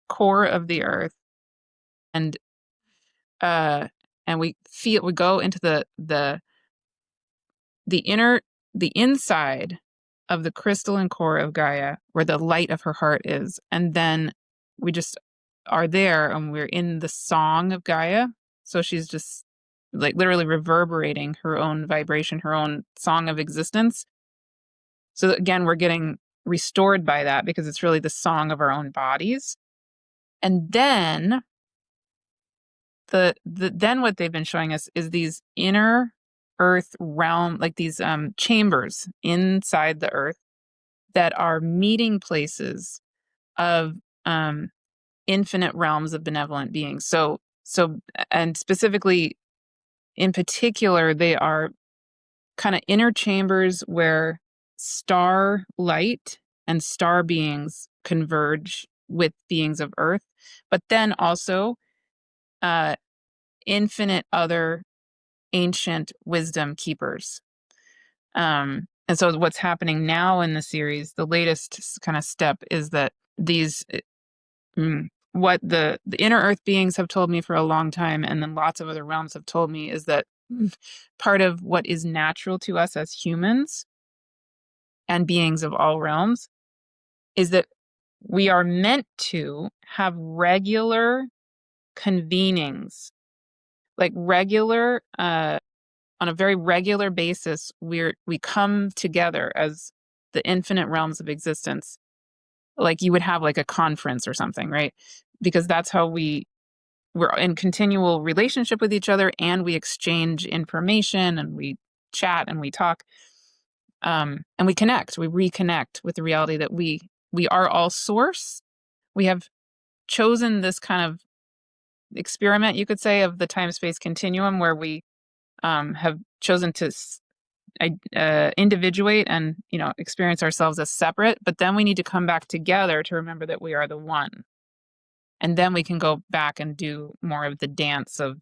core of the earth, and we go into the inside of the crystalline core of Gaia, where the light of her heart is. And then we just are there, and we're in the song of Gaia. So she's just like literally reverberating her own vibration, her own song of existence. So again, we're getting restored by that, because it's really the song of our own bodies. And then then what they've been showing us is these inner earth realm, like these chambers inside the earth that are meeting places of infinite realms of benevolent beings. So and specifically, in particular, they are kind of inner chambers where star light and star beings converge with beings of Earth, but then also infinite other ancient wisdom keepers. And so what's happening now in the series, the latest kind of step, is that these what the inner Earth beings have told me for a long time, and then lots of other realms have told me, is that part of what is natural to us as humans and beings of all realms is that we are meant to have regular convenings, like regular, on a very regular basis, we come together as the infinite realms of existence. Like you would have like a conference or something, right? Because that's how we're in continual relationship with each other, and we exchange information, and we chat, and we talk, and we reconnect with the reality that we are all source. We have chosen this kind of experiment, you could say, of the time-space continuum, where we have chosen to individuate and experience ourselves as separate, but then we need to come back together to remember that we are the one, and then we can go back and do more of the dance of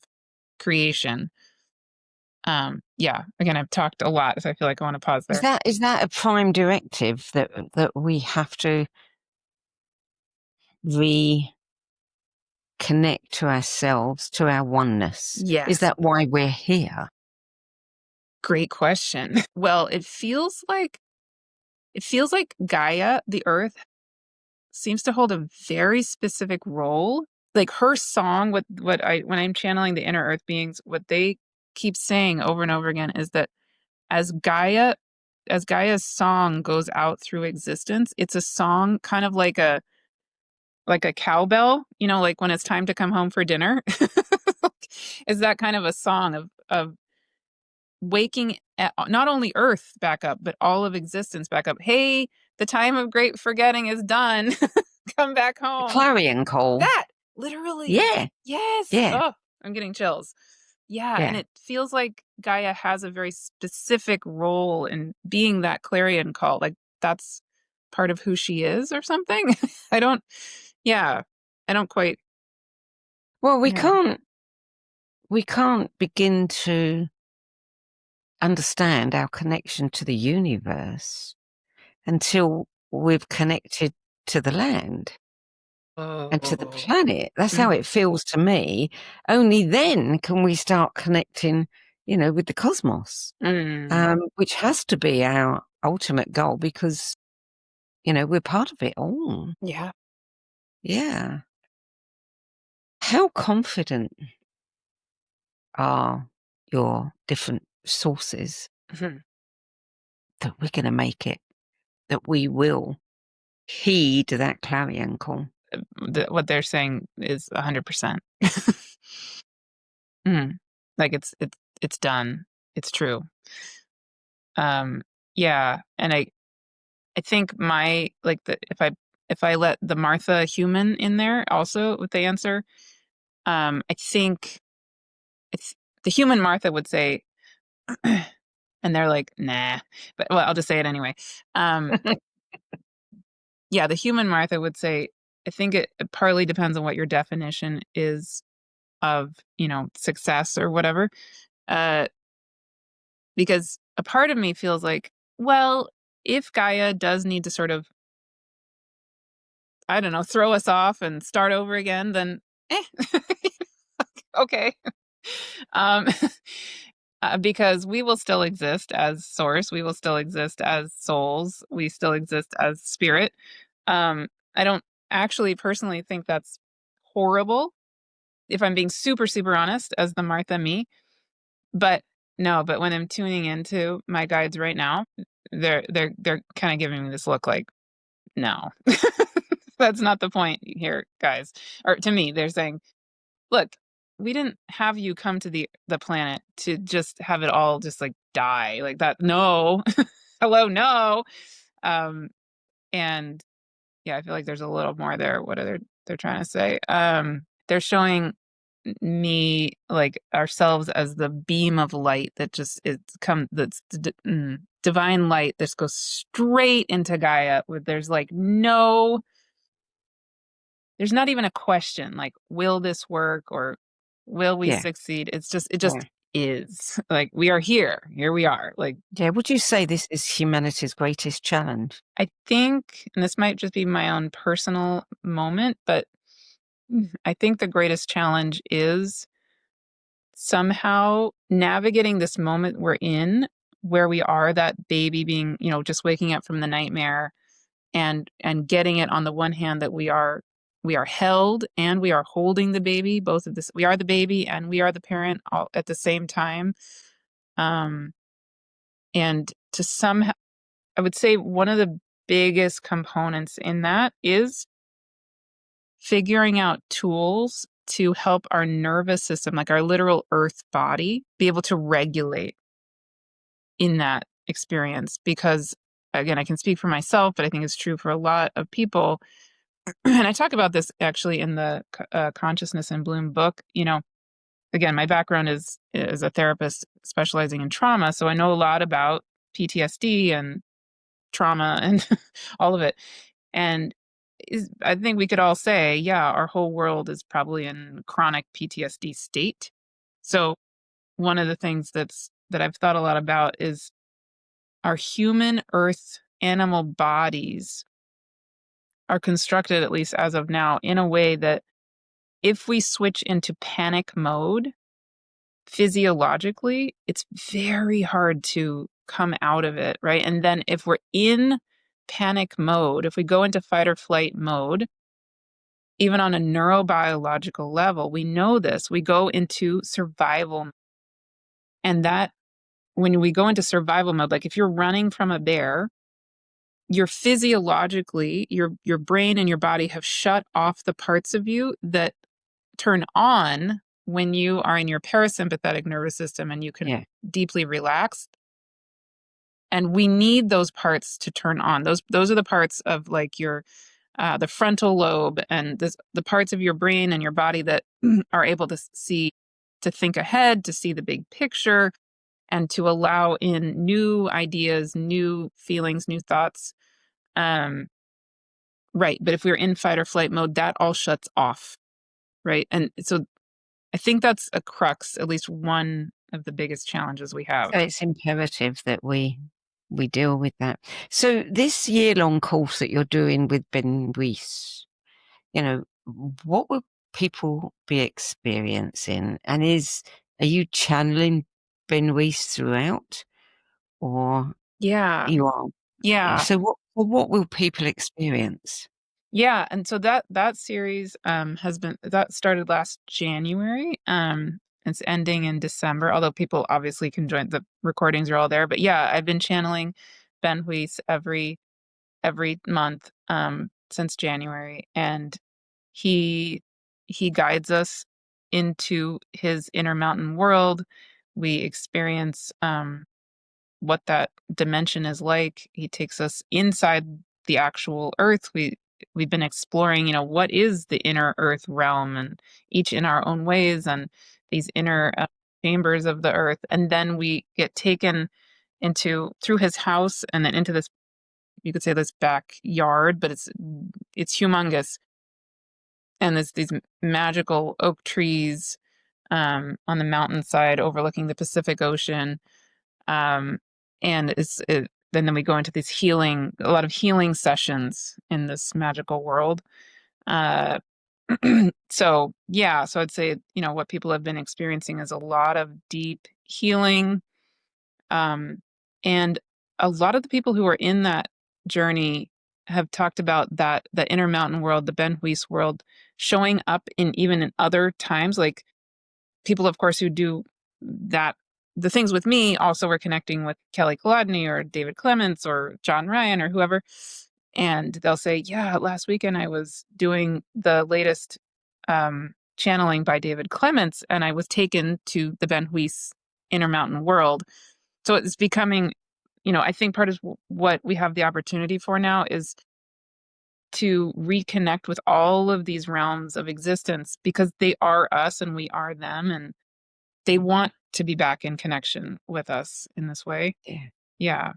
creation. Again, I've talked a lot, so I feel like I want to pause there. Is that a prime directive that we have to reconnect to ourselves, to our oneness? Yes. Is that why we're here? Great question. Well, it feels like Gaia, the Earth, seems to hold a very specific role. Like her song, when I'm channeling the inner Earth beings, what they keep saying over and over again is that as Gaia's song goes out through existence, it's a song kind of like a cowbell, like when it's time to come home for dinner. Is that kind of a song of waking not only Earth back up, but all of existence back up. Hey, the time of great forgetting is done. Come back home. The clarion call. That, literally. Yeah. Yes. Yeah. Oh, I'm getting chills. Yeah. And it feels like Gaia has a very specific role in being that clarion call. Like that's part of who she is or something. I don't quite. Well, we can't begin to understand our connection to the universe until we've connected to the land and to the planet. That's how it feels to me. Only then can we start connecting, with the cosmos, which has to be our ultimate goal because, we're part of it all. Yeah. Yeah. How confident are your different sources that we're going to make it, that we will heed that clarion call? What they're saying is 100%. Like it's done. It's true. And I think if I let the Martha human in there also with the answer, I think it's the human Martha would say, and they're like, nah, but well, I'll just say it anyway. The human Martha would say, I think it partly depends on what your definition is of, success or whatever. Because a part of me feels like, well, if Gaia does need to sort of, I don't know, throw us off and start over again, then okay. Because we will still exist as source, we will still exist as souls, we still exist as spirit. I don't actually personally think that's horrible, if I'm being super, super honest, as the Martha me. But when I'm tuning into my guides right now, they're kind of giving me this look like, no, that's not the point here, guys. Or to me, they're saying, look, we didn't have you come to the planet to just have it all just like die like that. No, hello, no. And I feel like there's a little more there. What are they're trying to say? They're showing me, like ourselves, as the beam of light that just that's divine light that goes straight into Gaia, where there's not even a question, like, will this work or will we succeed? It just is. Like, we are here we are. Like, would you say this is humanity's greatest challenge? I think, and this might just be my own personal moment, but I think the greatest challenge is somehow navigating this moment we're in, where we are that baby being, just waking up from the nightmare, and getting it, on the one hand, that we are held and we are holding the baby, both of this. We are the baby and we are the parent, all at the same time. And to somehow, I would say one of the biggest components in that is figuring out tools to help our nervous system, like our literal earth body, be able to regulate in that experience. Because, again, I can speak for myself, but I think it's true for a lot of people. And I talk about this actually in the Consciousness in Bloom book. Again, my background is a therapist specializing in trauma, so I know a lot about PTSD and trauma and all of it. And I think we could all say, yeah, our whole world is probably in chronic PTSD state. So one of the things that I've thought a lot about is our human earth animal bodies are constructed, at least as of now, in a way that if we switch into panic mode, physiologically, it's very hard to come out of it, right? And then if we're in panic mode, if we go into fight or flight mode, even on a neurobiological level, we know this, we go into survival. And that, when we go into survival mode, like if you're running from a bear, you're physiologically, your brain and your body have shut off the parts of you that turn on when you are in your parasympathetic nervous system and you can deeply relax. And we need those parts to turn on. Those are the parts of, like, your the frontal lobe and the parts of your brain and your body that are able to see, to think ahead, to see the big picture, and to allow in new ideas, new feelings, new thoughts. Right. But if we're in fight or flight mode, that all shuts off. Right. And so I think that's a crux, at least one of the biggest challenges we have. So it's imperative that we deal with that. So this year-long course that you're doing with Ben-Huis, what will people be experiencing? And are you channeling Ben-Huis throughout? Or you are? Yeah. So what will people experience? Yeah, and so that series that started last January. It's ending in December, although people obviously can join. The recordings are all there. But yeah, I've been channeling Ben-Huis every month since January, and he guides us into his inner mountain world. We experience what that dimension is like. He takes us inside the actual earth. We've been exploring, what is the inner earth realm, and each in our own ways, and these inner chambers of the earth. And then we get taken through his house and then into this, you could say, this backyard, but it's humongous. And there's these magical oak trees on the mountainside overlooking the Pacific Ocean. And then we go into a lot of healing sessions in this magical world. So I'd say, what people have been experiencing is a lot of deep healing. And a lot of the people who are in that journey have talked about that, the inner mountain world, the Ben-Huis world, showing up even in other times. Like, people, of course, who do that, the things with me, also were connecting with Kelly Kolodny or David Clements or John Ryan or whoever. And they'll say, yeah, last weekend I was doing the latest channeling by David Clements, and I was taken to the Ben-Huis inner mountain world. So it's becoming, I think part of what we have the opportunity for now is to reconnect with all of these realms of existence, because they are us and we are them, and they want to be back in connection with us in this way. Yeah.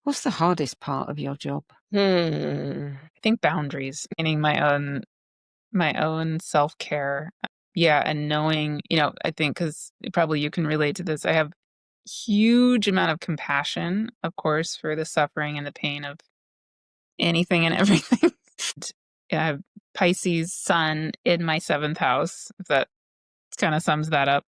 What's the hardest part of your job? I think boundaries, meaning my own self-care. Yeah, and knowing, I think, because probably you can relate to this, I have huge amount of compassion, of course, for the suffering and the pain of anything and everything. I have Pisces sun in my 7th house, if that kind of sums that up.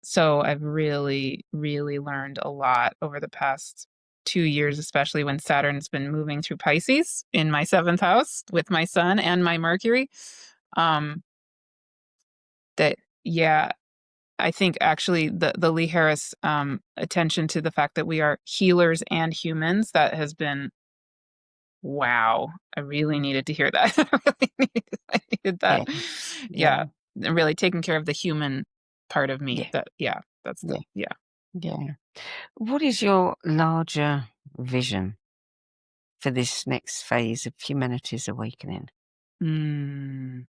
So I've really, really learned a lot over the past 2 years, especially when Saturn's been moving through Pisces in my 7th house with my sun and my Mercury. That, yeah, I think actually the Lee Harris attention to the fact that we are healers and humans, that has been, wow, I really needed to hear that. I needed that. Yeah. And really taking care of the human part of me. That's the. What is your larger vision for this next phase of humanity's awakening? I'm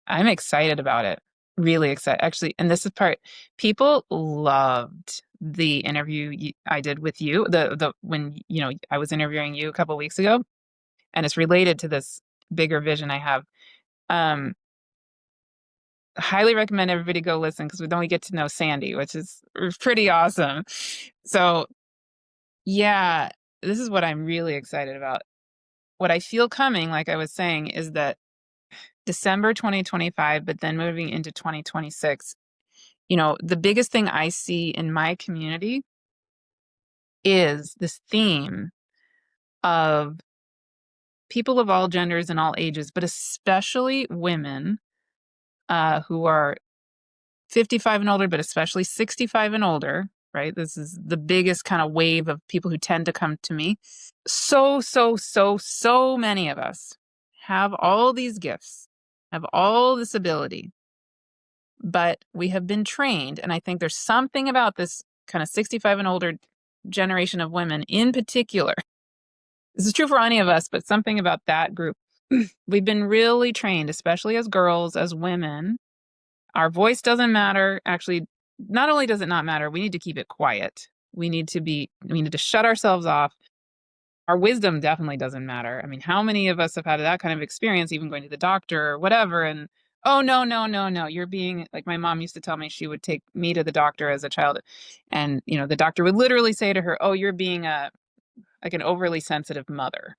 excited about it. Really excited, actually. And this is part, people loved the interview I did with you, when I was interviewing you a couple of weeks ago, and it's related to this bigger vision I have. Highly recommend everybody go listen, because then we get to know Sandie, which is pretty awesome. So yeah, this is what I'm really excited about. What I feel coming, like I was saying, is that December 2025, but then moving into 2026, the biggest thing I see in my community is this theme of people of all genders and all ages, but especially women who are 55 and older, but especially 65 and older, right? This is the biggest kind of wave of people who tend to come to me. So many of us have all these gifts, have all this ability, but we have been trained. And I think there's something about this kind of 65 and older generation of women in particular. This is true for any of us, but something about that group. We've been really trained, especially as girls, as women. Our voice doesn't matter. Actually, not only does it not matter, we need to keep it quiet. We need to shut ourselves off. Our wisdom definitely doesn't matter. I mean, how many of us have had that kind of experience, even going to the doctor or whatever, and oh, no, you're being, like, my mom used to tell me, she would take me to the doctor as a child, and, the doctor would literally say to her, oh, you're being an overly sensitive mother.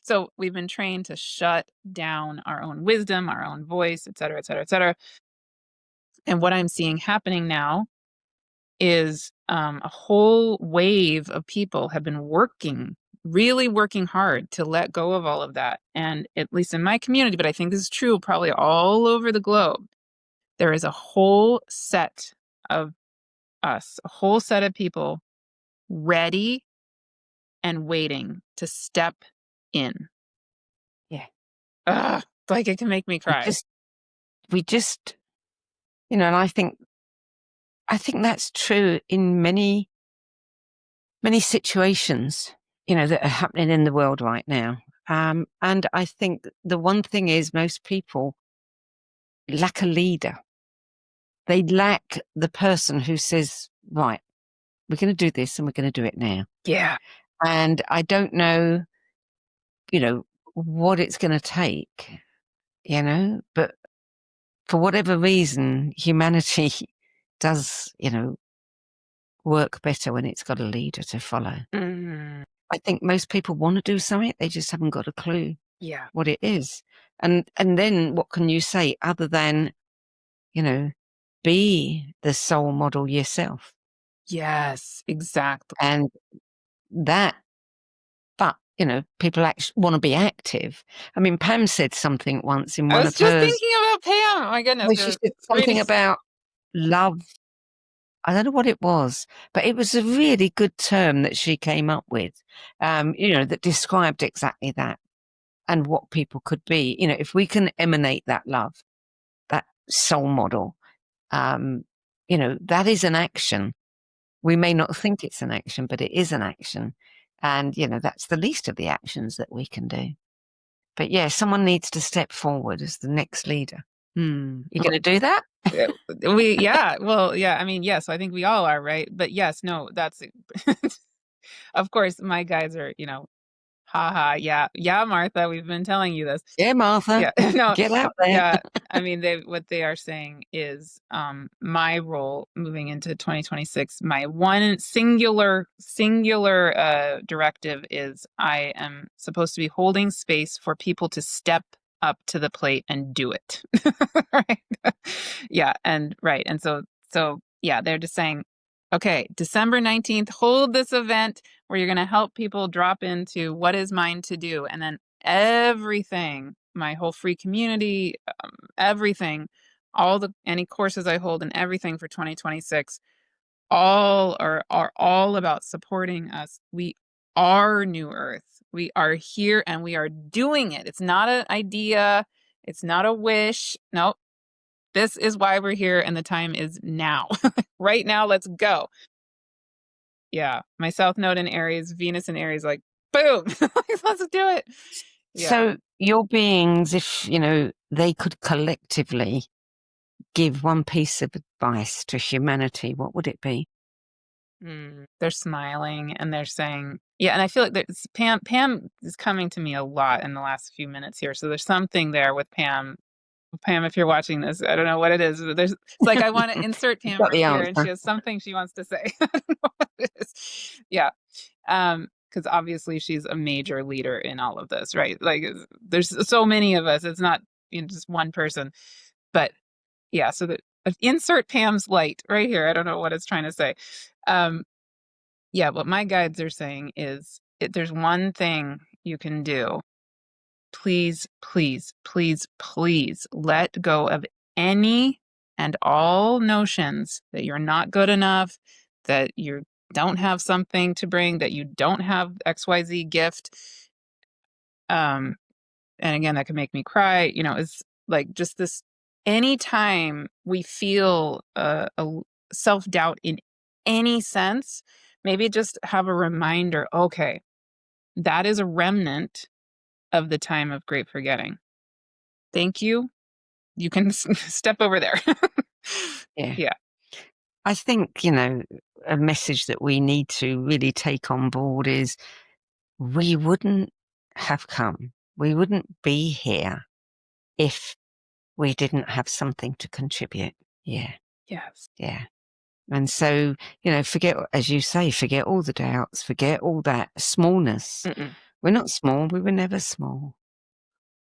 So we've been trained to shut down our own wisdom, our own voice, et cetera, et cetera, et cetera. And what I'm seeing happening now is a whole wave of people have been really working hard to let go of all of that. And at least in my community, but I think this is true probably all over the globe, there is a whole set of us, a whole set of people ready and waiting to step in. Like, it can make me cry. We just, and I think that's true in many situations, that are happening in the world right now. And I think the one thing is, most people lack a leader. They lack the person who says, right, we're going to do this and we're going to do it now. Yeah. And I don't know, what it's going to take, but for whatever reason, humanity does, work better when it's got a leader to follow. I think most people want to do something, they just haven't got a clue what it is. And then what can you say other than, be the soul model yourself? Yes, exactly. And that, but, people actually want to be active. I mean, Pam said something once in one of hers. I was just thinking about Pam. Oh my goodness. She said something about love. I don't know what it was, but it was a really good term that she came up with, that described exactly that and what people could be. If we can emanate that love, that soul model, that is an action. We may not think it's an action, but it is an action. And, that's the least of the actions that we can do. But yeah, someone needs to step forward as the next leader. You going to do that? I mean, yes, I think we all are, right? But yes, no, that's, of course, my guys are, haha, yeah, Martha, we've been telling you this. Yeah, Martha. Yeah, no, get out there. Yeah, I mean, what they are saying is, my role moving into 2026, my one singular directive is I am supposed to be holding space for people to step up to the plate and do it. Right? Yeah, and right, and so yeah, they're just saying, okay, December 19th, hold this event where you're going to help people drop into what is mine to do. And then everything, my whole free community, everything, any courses I hold and everything for 2026, all are all about supporting us. We are New Earth. We are here and we are doing it. It's not an idea. It's not a wish. Nope. This is why we're here, and the time is now. Right now, let's go. Yeah, my South Node in Aries, Venus in Aries, like, boom, let's do it. Yeah. So your beings, if, they could collectively give one piece of advice to humanity, what would it be? They're smiling and they're saying, yeah, and I feel like Pam is coming to me a lot in the last few minutes here. So there's something there with Pam. Pam, if you're watching this, I don't know what it is. But it's like I want to insert Pam right here, and she has something she wants to say. I don't know what it is. Yeah, because obviously she's a major leader in all of this, right? Like there's so many of us. It's not just one person, but yeah. So insert Pam's light right here. I don't know what it's trying to say. Yeah, what my guides are saying is, there's one thing you can do. Please, please, please, please let go of any and all notions that you're not good enough, that you don't have something to bring, that you don't have XYZ gift. And again, that can make me cry. It's like just this, anytime we feel a self-doubt in any sense, maybe just have a reminder, okay, that is a remnant of the time of great forgetting. Thank you. You can step over there. Yeah. I think, a message that we need to really take on board is we wouldn't have come. We wouldn't be here if we didn't have something to contribute. Yeah. Yes. Yeah. And so, forget, as you say, forget all the doubts, forget all that smallness. We're not small. We were never small.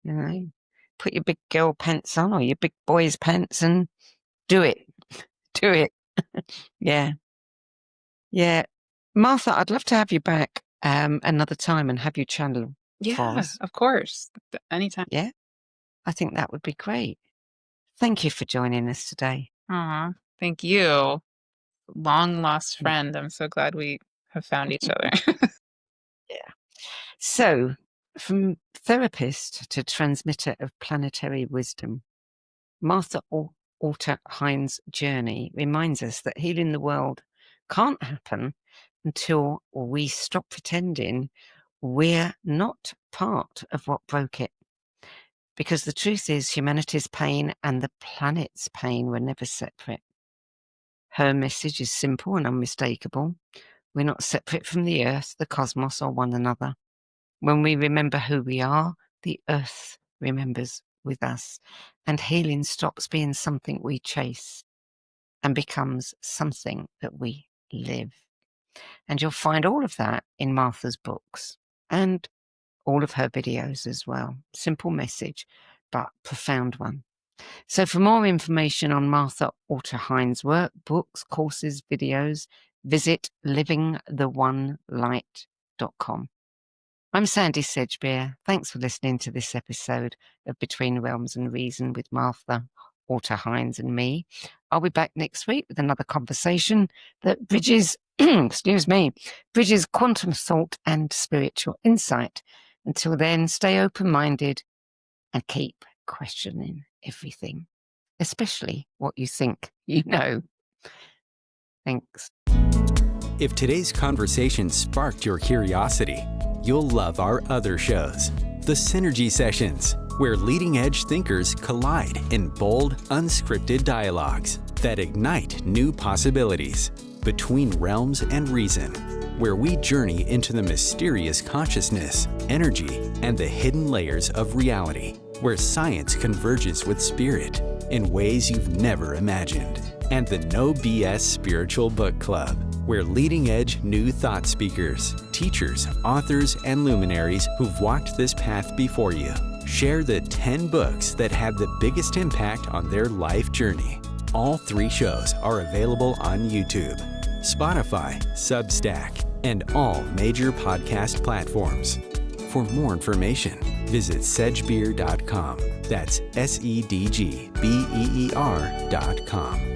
Put your big girl pants on or your big boy's pants and do it. Do it. Yeah. Yeah. Martha, I'd love to have you back another time and have you channel for us. Yeah, of course. Anytime. Yeah. I think that would be great. Thank you for joining us today. Aw, thank you. Long lost friend. I'm so glad we have found each other. Yeah. So, from therapist to transmitter of planetary wisdom, Martha Alter Hines' journey reminds us that healing the world can't happen until we stop pretending we're not part of what broke it. Because the truth is, humanity's pain and the planet's pain were never separate. Her message is simple and unmistakable. We're not separate from the earth, the cosmos, or one another. When we remember who we are, the earth remembers with us, and healing stops being something we chase and becomes something that we live. And you'll find all of that in Martha's books and all of her videos as well. Simple message, but profound one. So for more information on Martha Alter Hines' work, books, courses, videos, visit livingtheonelight.com. I'm Sandie Sedgbeer. Thanks for listening to this episode of Between Realms and Reason with Martha Alter Hines and me. I'll be back next week with another conversation that bridges, bridges quantum thought and spiritual insight. Until then, stay open-minded and keep questioning everything, especially what you think you know. Thanks. If today's conversation sparked your curiosity, you'll love our other shows. The Synergy Sessions, where leading-edge thinkers collide in bold, unscripted dialogues that ignite new possibilities. Between Realms and Reason, where we journey into the mysterious consciousness, energy, and the hidden layers of reality, where science converges with spirit in ways you've never imagined. And the No BS Spiritual Book Club, where leading-edge new thought speakers, teachers, authors, and luminaries who've walked this path before you share the 10 books that had the biggest impact on their life journey. All 3 shows are available on YouTube, Spotify, Substack, and all major podcast platforms. For more information, visit sedgbeer.com. That's SEDGBEER.com.